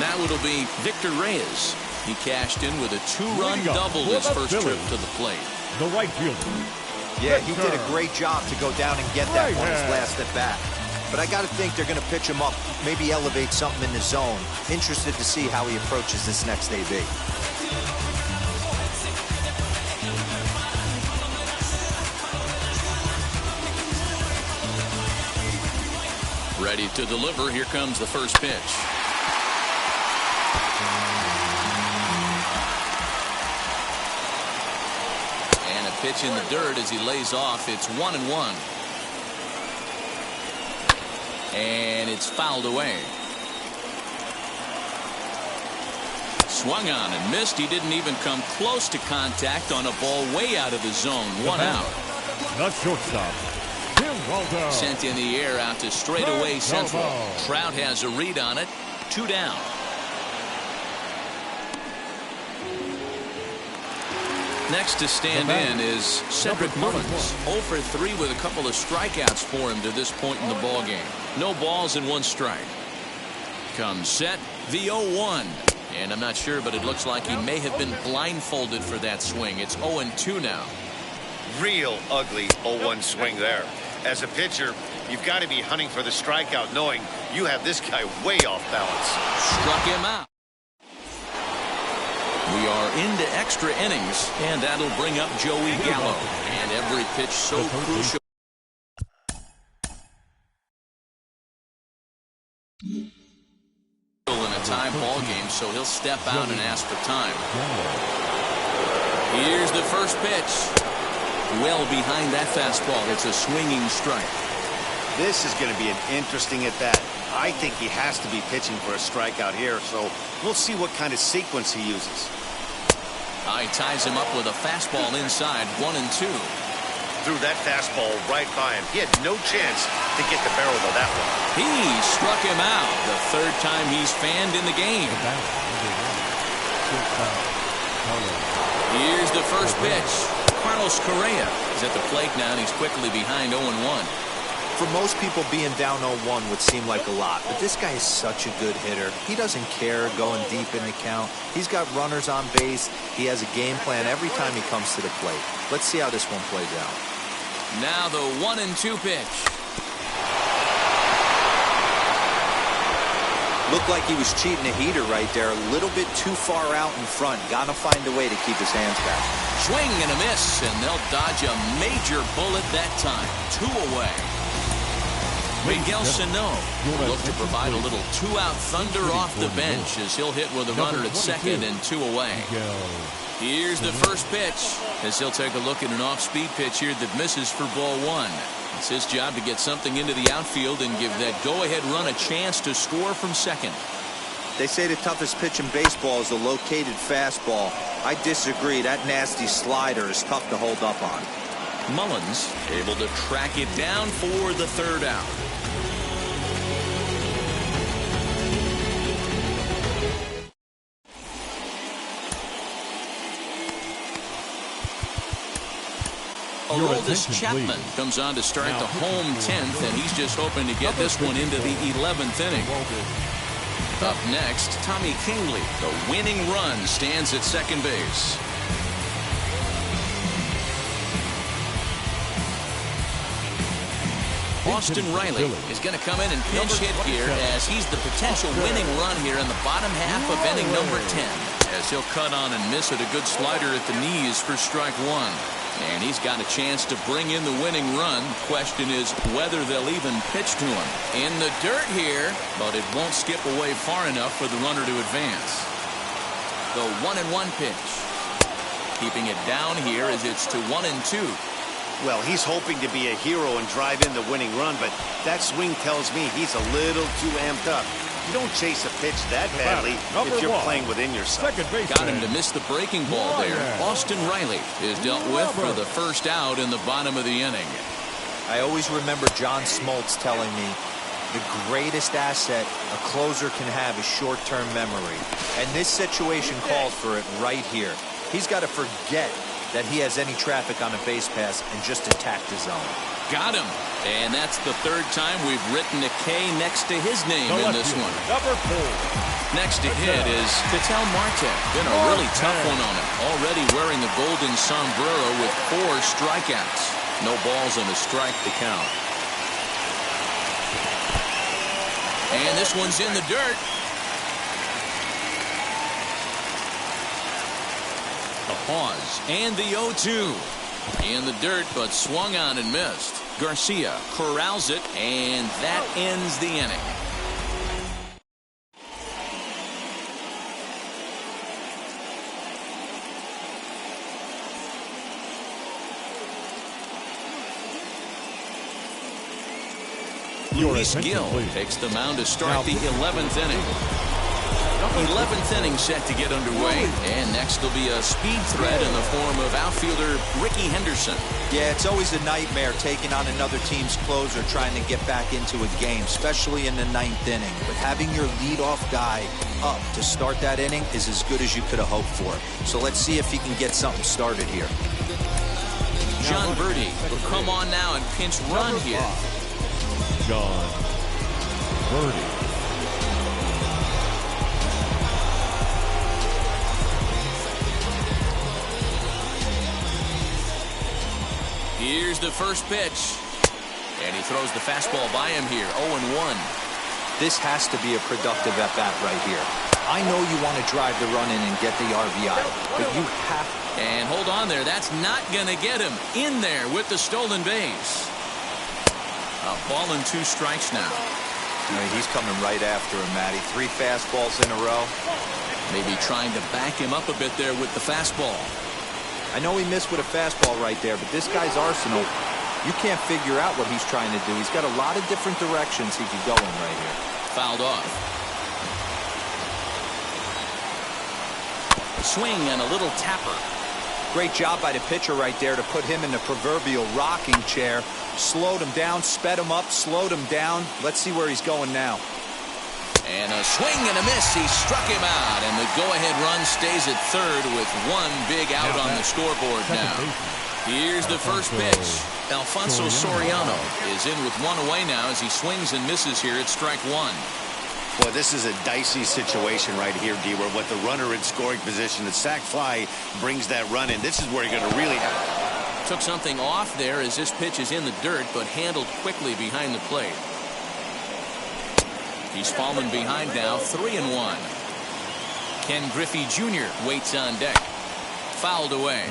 Speaker 2: Now it'll be Victor Reyes. He cashed in with a 2-run double his first trip to the plate.
Speaker 3: The right fielder.
Speaker 4: Yeah, he did a great job to go down and get that one his last at bat. But I got to think they're going to pitch him up, maybe elevate something in the zone. Interested to see how he approaches this next AB.
Speaker 2: Ready to deliver. Here comes the first pitch. And a pitch in the dirt as he lays off. It's 1-1. And it's fouled away. Swung on and missed. He didn't even come close to contact on a ball way out of the zone. 1 out.
Speaker 3: The shortstop, Tim Waldo.
Speaker 2: Sent in the air out to straightaway central. Trout has a read on it. 2 down. Next to stand in is Cedric Mullins. 0 for 3 with a couple of strikeouts for him to this point in the ballgame. No balls and 1 strike. Comes set, the 0-1. And I'm not sure, but it looks like he may have been blindfolded for that swing. It's 0-2 now.
Speaker 6: Real ugly 0-1 swing there. As a pitcher, you've got to be hunting for the strikeout, knowing you have this guy way off balance.
Speaker 2: Struck him out. We are into extra innings, and that'll bring up Joey Gallo. And every pitch so crucial. In a tie ball game, so he'll step out and ask for time. Here's the first pitch. Well behind that fastball. It's a swinging strike.
Speaker 5: This is going to be an interesting at bat. I think he has to be pitching for a strikeout here, so we'll see what kind of sequence he uses.
Speaker 2: He ties him up with a fastball inside, 1-2.
Speaker 6: Threw that fastball right by him. He had no chance to get the barrel of that one.
Speaker 2: He struck him out. The 3rd time he's fanned in the game. Here's the first pitch. Carlos Correa is at the plate now, and he's quickly behind 0-1.
Speaker 4: For most people, being down 0-1 would seem like a lot, but this guy is such a good hitter. He doesn't care going deep in the count. He's got runners on base. He has a game plan every time he comes to the plate. Let's see how this one plays out.
Speaker 2: Now the 1-2 pitch.
Speaker 4: Looked like he was cheating a heater right there. A little bit too far out in front. Gotta find a way to keep his hands back.
Speaker 2: Swing and a miss, and they'll dodge a major bullet that time. 2 away. Miguel Sano will look to provide a little 2-out thunder off the bench as he'll hit with a runner at second and 2 away. Here's the first pitch as he'll take a look at an off-speed pitch here that misses for ball 1. It's his job to get something into the outfield and give that go-ahead run a chance to score from second.
Speaker 4: They say the toughest pitch in baseball is the located fastball. I disagree. That nasty slider is tough to hold up on.
Speaker 2: Mullins able to track it down for the 3rd out. Aroldis Chapman comes on to start the home 10th, and he's just hoping to get this one into the 11th inning. Up next, Tommy Kingley. The winning run stands at second base. Austin Riley is going to come in and pinch hit here as he's the potential winning run here in the bottom half of inning number 10. As he'll cut on and miss at a good slider at the knees for strike 1. And he's got a chance to bring in the winning run. Question is whether they'll even pitch to him. In the dirt here, but it won't skip away far enough for the runner to advance. The 1-1 pitch. Keeping it down here as it's to 1-2.
Speaker 5: Well, he's hoping to be a hero and drive in the winning run, but that swing tells me he's a little too amped up. You don't chase a pitch that badly if you're playing within yourself.
Speaker 2: Got him to miss the breaking ball there. Austin Riley is dealt with for the 1st out in the bottom of the inning.
Speaker 4: I always remember John Smoltz telling me the greatest asset a closer can have is short-term memory. And this situation calls for it right here. He's got to forget that he has any traffic on a base pass and just attack the zone.
Speaker 2: Got him. And that's the 3rd time we've written a K next to his name in this one. Next to hit is Ketel Marte. Been a really tough one on him. Already wearing the golden sombrero with 4 strikeouts. No balls and a strike to count. And this one's in the dirt. A pause and the 0-2. In the dirt, but swung on and missed. Garcia corrals it, and that ends the inning. Luis Gil takes the mound to start the 11th inning. 11th inning set to get underway, and next will be a speed threat in the form of outfielder Ricky Henderson.
Speaker 4: Yeah, it's always a nightmare taking on another team's closer trying to get back into a game, especially in the 9th inning. But having your leadoff guy up to start that inning is as good as you could have hoped for. So let's see if he can get something started here.
Speaker 2: John Birdie will come on now and pinch run here.
Speaker 3: John Birdie.
Speaker 2: Here's the first pitch. And he throws the fastball by him here. 0-1.
Speaker 4: This has to be a productive at-bat right here. I know you want to drive the run in and get the RBI, but you have to.
Speaker 2: And hold on there. That's not going to get him in there with the stolen base. A ball and 2 strikes now.
Speaker 4: He's coming right after him, Matty. 3 fastballs in a row.
Speaker 2: Maybe trying to back him up a bit there with the fastball.
Speaker 4: I know he missed with a fastball right there, but this guy's arsenal, you can't figure out what he's trying to do. He's got a lot of different directions he could go in right here.
Speaker 2: Fouled off. Swing and a little tapper.
Speaker 4: Great job by the pitcher right there to put him in the proverbial rocking chair. Slowed him down, sped him up, slowed him down. Let's see where he's going now.
Speaker 2: And a swing and a miss. He struck him out, and the go-ahead run stays at third with 1 big out on the scoreboard now. Here's the first pitch. Alfonso Soriano is in with 1 away now as he swings and misses here at strike 1.
Speaker 5: Boy, this is a dicey situation right here, D-Ware. With the runner in scoring position, the sac fly brings that run in. This is where you're going to really have.
Speaker 2: Took something off there as this pitch is in the dirt, but handled quickly behind the plate. He's fallen behind now, 3-1. Ken Griffey Jr. waits on deck. Fouled away.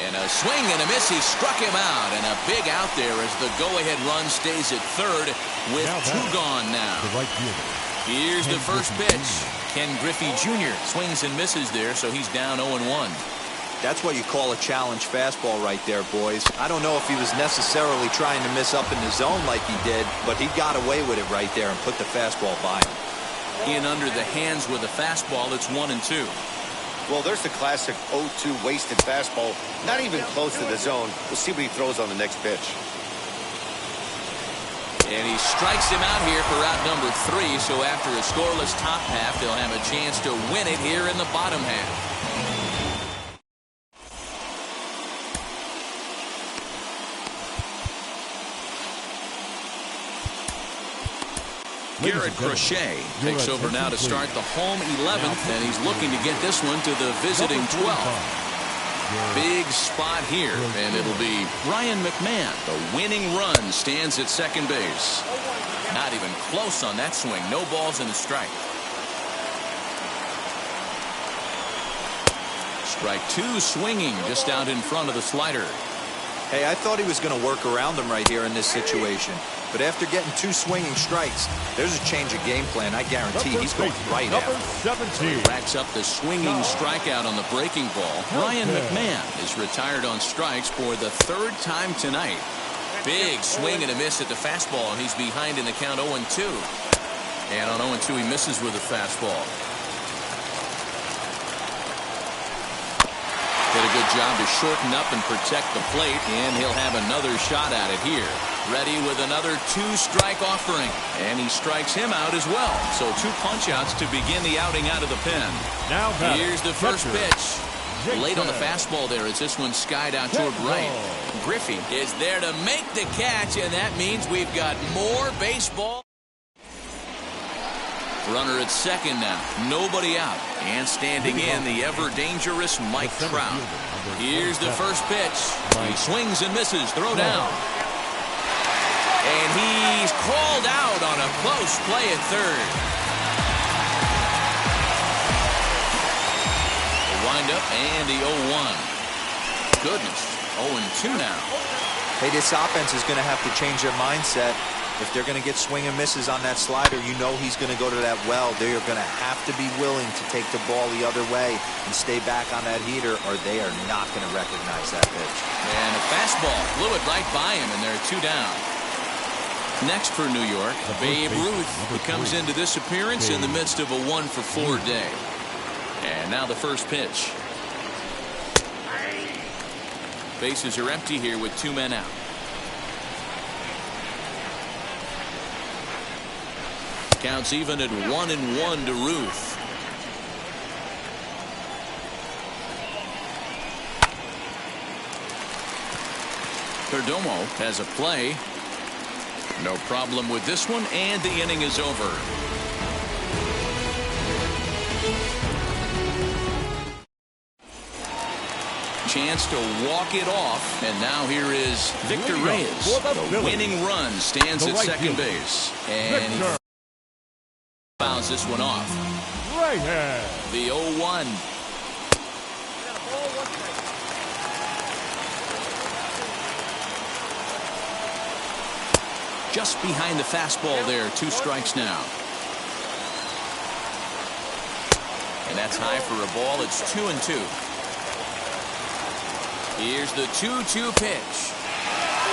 Speaker 2: And a swing and a miss. He struck him out, and a big out there as the go-ahead run stays at third with 2 gone now. Here's the first pitch. Ken Griffey Jr. swings and misses there, so he's down 0-1.
Speaker 4: That's what you call a challenge fastball right there, boys. I don't know if he was necessarily trying to miss up in the zone like he did, but he got away with it right there and put the fastball by him.
Speaker 2: In under the hands with a fastball, it's 1-2.
Speaker 5: Well, there's the classic 0-2 wasted fastball. Not even close to the zone. We'll see what he throws on the next pitch.
Speaker 2: And he strikes him out here for out number 3, so after a scoreless top half, they'll have a chance to win it here in the bottom half. Garrett Crochet takes over now to start the home 11th, and he's looking to get this one to the visiting 12th. Big spot here, and it'll be Ryan McMahon. The winning run stands at second base. Not even close on that swing. No balls and a strike. Strike 2 swinging just out in front of the slider.
Speaker 4: Hey, I thought he was going to work around him right here in this situation. But after getting 2 swinging strikes, there's a change of game plan. I guarantee he's going right after.
Speaker 3: Number 17.
Speaker 2: He racks up the swinging strikeout on the breaking ball. Ryan McMahon is retired on strikes for the 3rd time tonight. Big swing and a miss at the fastball, and he's behind in the count 0-2. And on 0-2, he misses with a fastball. Did a good job to shorten up and protect the plate, and he'll have another shot at it here. Ready with another 2-strike offering, and he strikes him out as well. So 2 punch-outs to begin the outing out of the pen.
Speaker 3: Now
Speaker 2: here's the first pitch. Late on the fastball there as this one skied out toward right. Griffey is there to make the catch, and that means we've got more baseball. Runner at second now. Nobody out. And standing in, the ever-dangerous Mike Trout. Here's the first pitch. He swings and misses. Throw down. And he's called out on a close play at third. The windup and the 0-1. Goodness. 0-2 now.
Speaker 4: Hey, this offense is going to have to change their mindset. If they're going to get swing and misses on that slider, you know he's going to go to that well. They are going to have to be willing to take the ball the other way and stay back on that heater, or they are not going to recognize that pitch.
Speaker 2: And a fastball blew it right by him, and there are 2 down. Next for New York, Babe Ruth. He comes into this appearance in the midst of a 1-for-4 day. And now the first pitch. Bases are empty here with 2 men out. Counts even at 1-1 to Ruth. Perdomo has a play. No problem with this one, and the inning is over. Chance to walk it off, and now here is Victor Reyes. The winning run stands at second base, and he fouls this one off.
Speaker 3: Right hand.
Speaker 2: The 0-1. Just behind the fastball there. 2 strikes now. And that's high for a ball. It's 2-2. Here's the 2-2 pitch.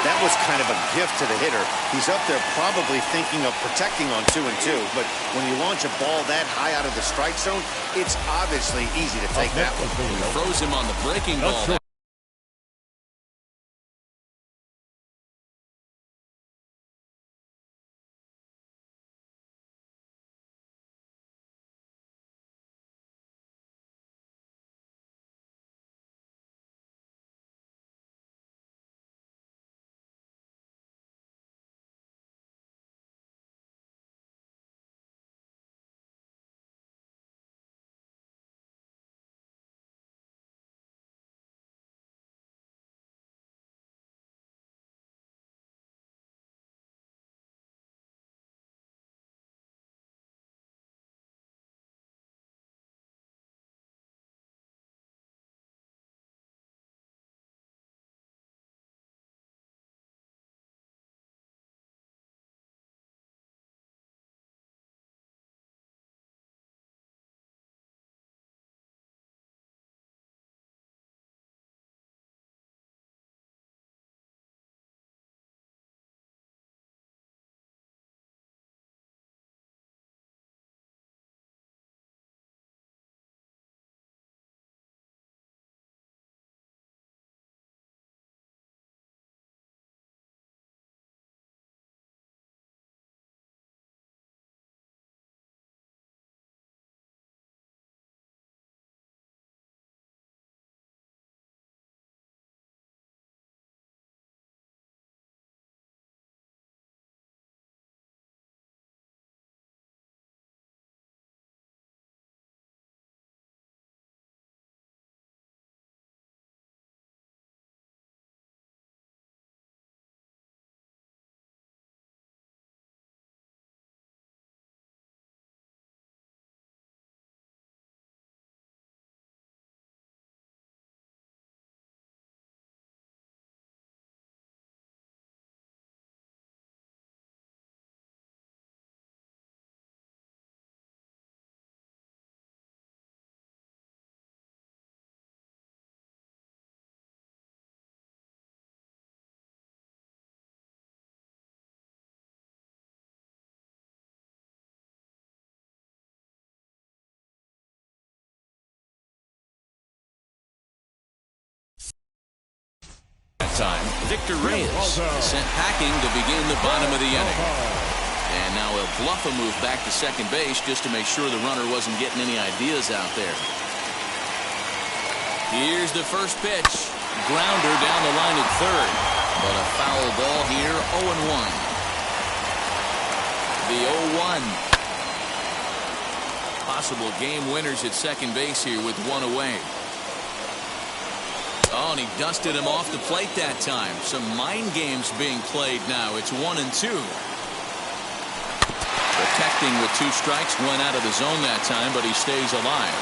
Speaker 5: That was kind of a gift to the hitter. He's up there probably thinking of protecting on 2-2. But when you launch a ball that high out of the strike zone, it's obviously easy to take that one.
Speaker 2: He froze him on the breaking ball. Time, Victor Reyes sent packing to begin the bottom of the inning. And now he'll bluff a move back to second base just to make sure the runner wasn't getting any ideas out there. Here's the first pitch. Grounder down the line at third. But a foul ball here, 0-1. The 0-1. Possible game winners at second base here with 1 away. Oh, and he dusted him off the plate that time. Some mind games being played now. It's 1-2. Protecting with 2 strikes. Went out of the zone that time, but he stays alive.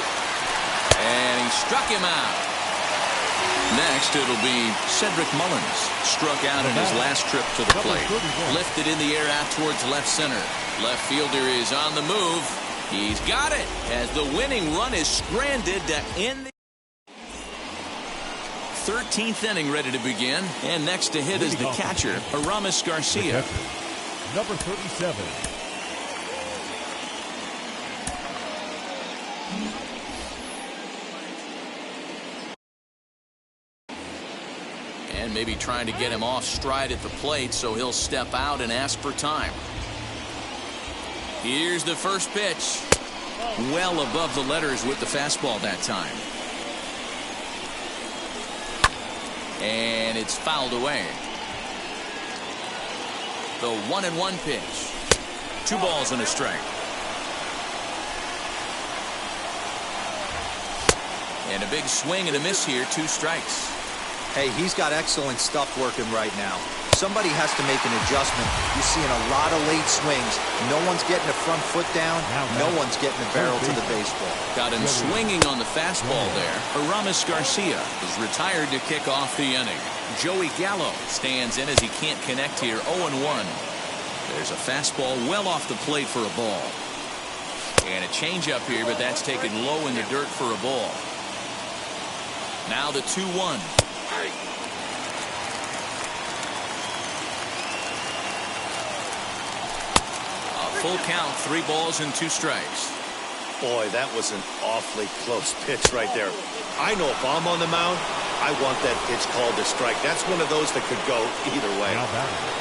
Speaker 2: And he struck him out. Next, it'll be Cedric Mullins. Struck out in his last trip to the plate. Lifted in the air out towards left center. Left fielder is on the move. He's got it as the winning run is stranded to end the 13th inning ready to begin. And next to hit is the catcher, Aramis Garcia.
Speaker 3: Number 37.
Speaker 2: And maybe trying to get him off stride at the plate, so he'll step out and ask for time. Here's the first pitch. Well above the letters with the fastball that time. And it's fouled away. The 1-1 pitch. 2 balls and a strike. And a big swing and a miss here. 2 strikes.
Speaker 4: Hey, he's got excellent stuff working right now. Somebody has to make an adjustment. You're seeing a lot of late swings. No one's getting the front foot down. No one's getting the barrel to the baseball.
Speaker 2: Got him swinging on the fastball there. Aramis Garcia is retired to kick off the inning. Joey Gallo stands in as he can't connect here. 0-1. There's a fastball well off the plate for a ball. And a changeup here, but that's taken low in the dirt for a ball. Now the 2-1. Full count, 3 balls and 2 strikes.
Speaker 5: Boy, that was an awfully close pitch right there. I know if I'm on the mound, I want that pitch called a strike. That's one of those that could go either way.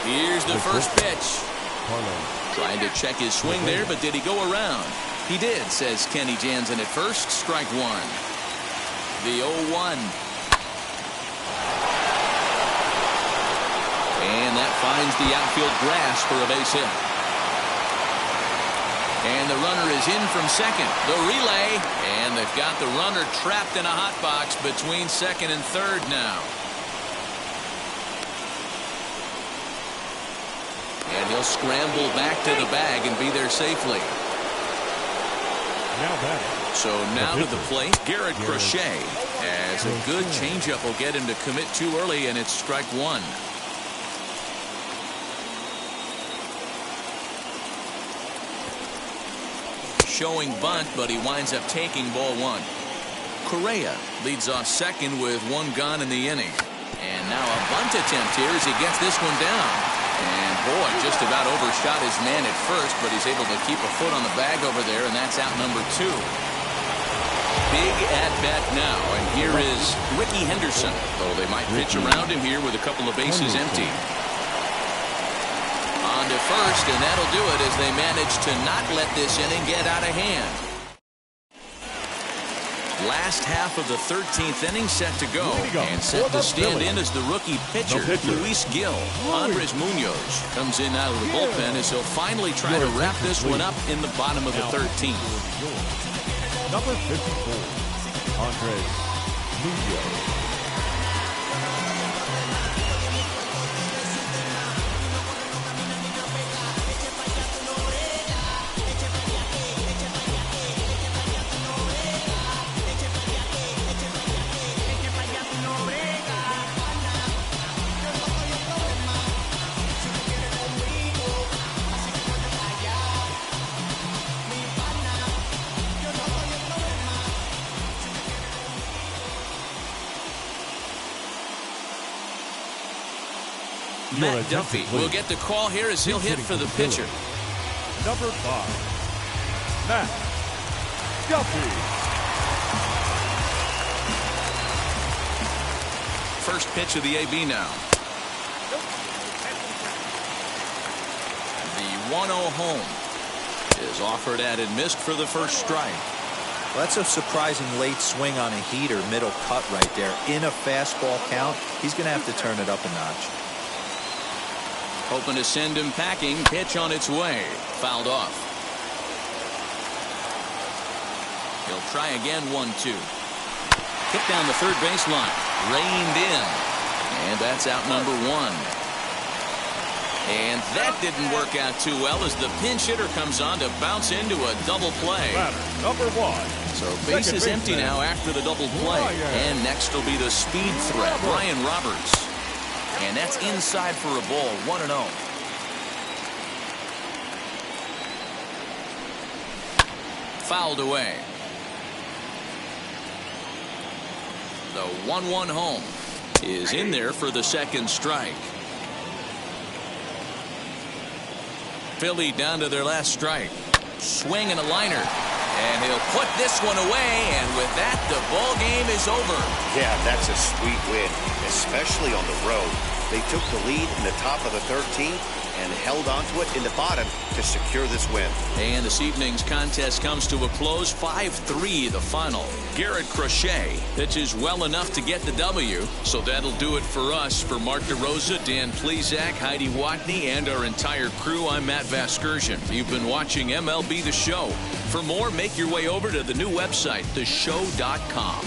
Speaker 2: Here's the first pitch. Trying to check his swing there, but did he go around? He did, says Kenny Jansen at first. Strike 1. The 0-1. And that finds the outfield grass for a base hit. And the runner is in from second. The relay. And they've got the runner trapped in a hot box between second and third now. And he'll scramble back to the bag and be there safely. So now to the plate, Garrett Crochet. As a good changeup will get him to commit too early, and it's strike 1. Showing bunt, but he winds up taking ball 1. Correa leads off second with 1 gone in the inning. And now a bunt attempt here as he gets this one down. And boy, just about overshot his man at first, but he's able to keep a foot on the bag over there, and that's out number 2. Big at bat now, and here is Ricky Henderson. Oh, they might pitch around him here with a couple of bases empty. On to first, and that'll do it as they manage to not let this inning get out of hand. Last half of the 13th inning set to go, and set to stand in as the rookie pitcher, Luis Gil. Andres Munoz comes in out of the bullpen as he'll finally try to wrap this one up in the bottom of the 13th.
Speaker 3: Number 54, Andres Munoz.
Speaker 2: Matt Duffy will get the call here as he'll hit for the pitcher.
Speaker 3: Number 5, Matt Duffy.
Speaker 2: First pitch of the AB now. The 1-0 home is offered at and missed for the first strike.
Speaker 4: Well, that's a surprising late swing on a heater, middle cut right there. In a fastball count, he's going to have to turn it up a notch.
Speaker 2: Hoping to send him packing. Pitch on its way. Fouled off. He'll try again. 1-2. Hit down the third baseline. Reined in. And that's out number 1. And that didn't work out too well as the pinch hitter comes on to bounce into a double play.
Speaker 3: Number 1.
Speaker 2: So base is empty now after the double play. And next will be the speed threat, Brian Roberts. And that's inside for a ball. 1-0. Fouled away. The 1-1 home is in there for the second strike. Philly down to their last strike. Swing and a liner. And he'll put this one away, and with that, the ball game is over.
Speaker 5: Yeah, that's a sweet win, especially on the road. They took the lead in the top of the 13th and held onto it in the bottom to secure this win.
Speaker 2: And this evening's contest comes to a close, 5-3 the final. Garrett Crochet pitches well enough to get the W, so that'll do it for us. For Mark DeRosa, Dan Plesac, Heidi Watney, and our entire crew, I'm Matt Vasgersian. You've been watching MLB The Show. For more, make your way over to the new website, theshow.com.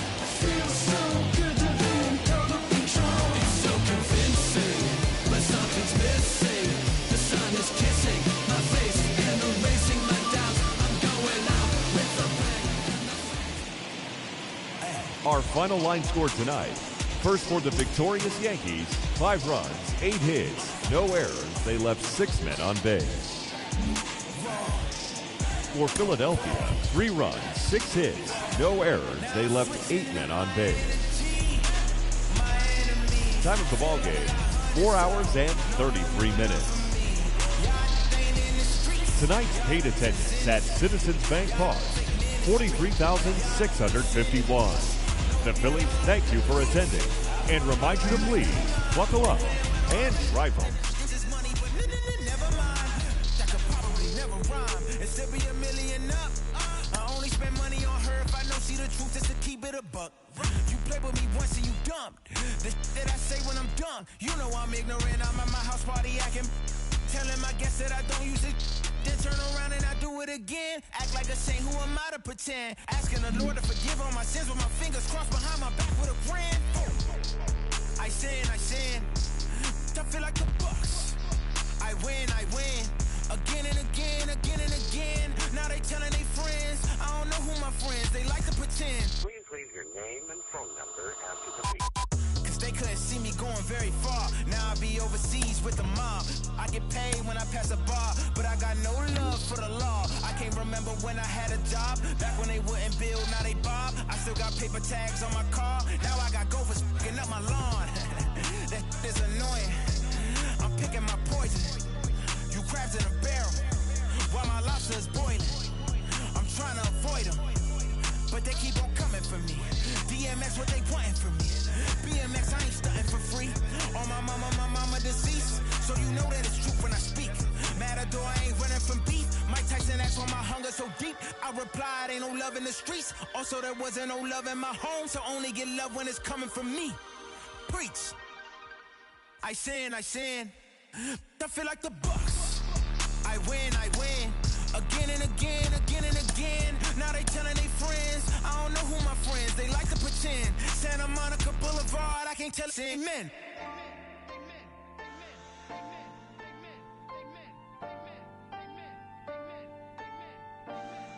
Speaker 3: Our final line score tonight. First for the victorious Yankees, 5 runs, 8 hits, no errors. They left 6 men on base. For Philadelphia, 3 runs, 6 hits, no errors. They left 8 men on base. Time of the ball game, 4 hours and 33 minutes. Tonight's paid attendance at Citizens Bank Park, 43,651. The Phillies thank you for attending and remind you to please buckle up and drive home.
Speaker 1: You play with me once and you dumped. The that I say when I'm done. You know I'm ignorant. I'm at my house party acting. Telling my guests that I don't use it. Then turn around and I do it again. Act like a saint, who am I to pretend? Asking the Lord to forgive all my sins with my fingers crossed behind my back with a grin. I sin. I feel like the Bucks. I win. Again and again. Now they telling their friends. I don't know who my friends, they like to pretend.
Speaker 7: Please leave your name and phone number after the beep.
Speaker 1: Cause they couldn't see me going very far. Now I be overseas with the mob. I get paid when I pass a bar, but I got no love for the law. I can't remember when I had a job. Back when they wouldn't build, now they bob. I still got paper tags on my car. Now I got gophers fucking up my lawn. That is annoying. I'm picking my poison. You crabs in a barrel, while my lobster is boiling. I'm trying to avoid them, but they keep on coming for me. DMX, what they wanting from me? BMX, I ain't stunting for free. On my mama deceased, so you know that it's true when I speak. Matador, I ain't running from beef. Mike Tyson asked why my hunger so deep. I replied, ain't no love in the streets. Also, there wasn't no love in my home, so only get love when it's coming from me. Preach. I sin. I feel like the Bucks. I win. Again and again. Now they telling their friends. I don't know who my friends, they like to pretend. Santa Monica Boulevard, I can't tell. Amen.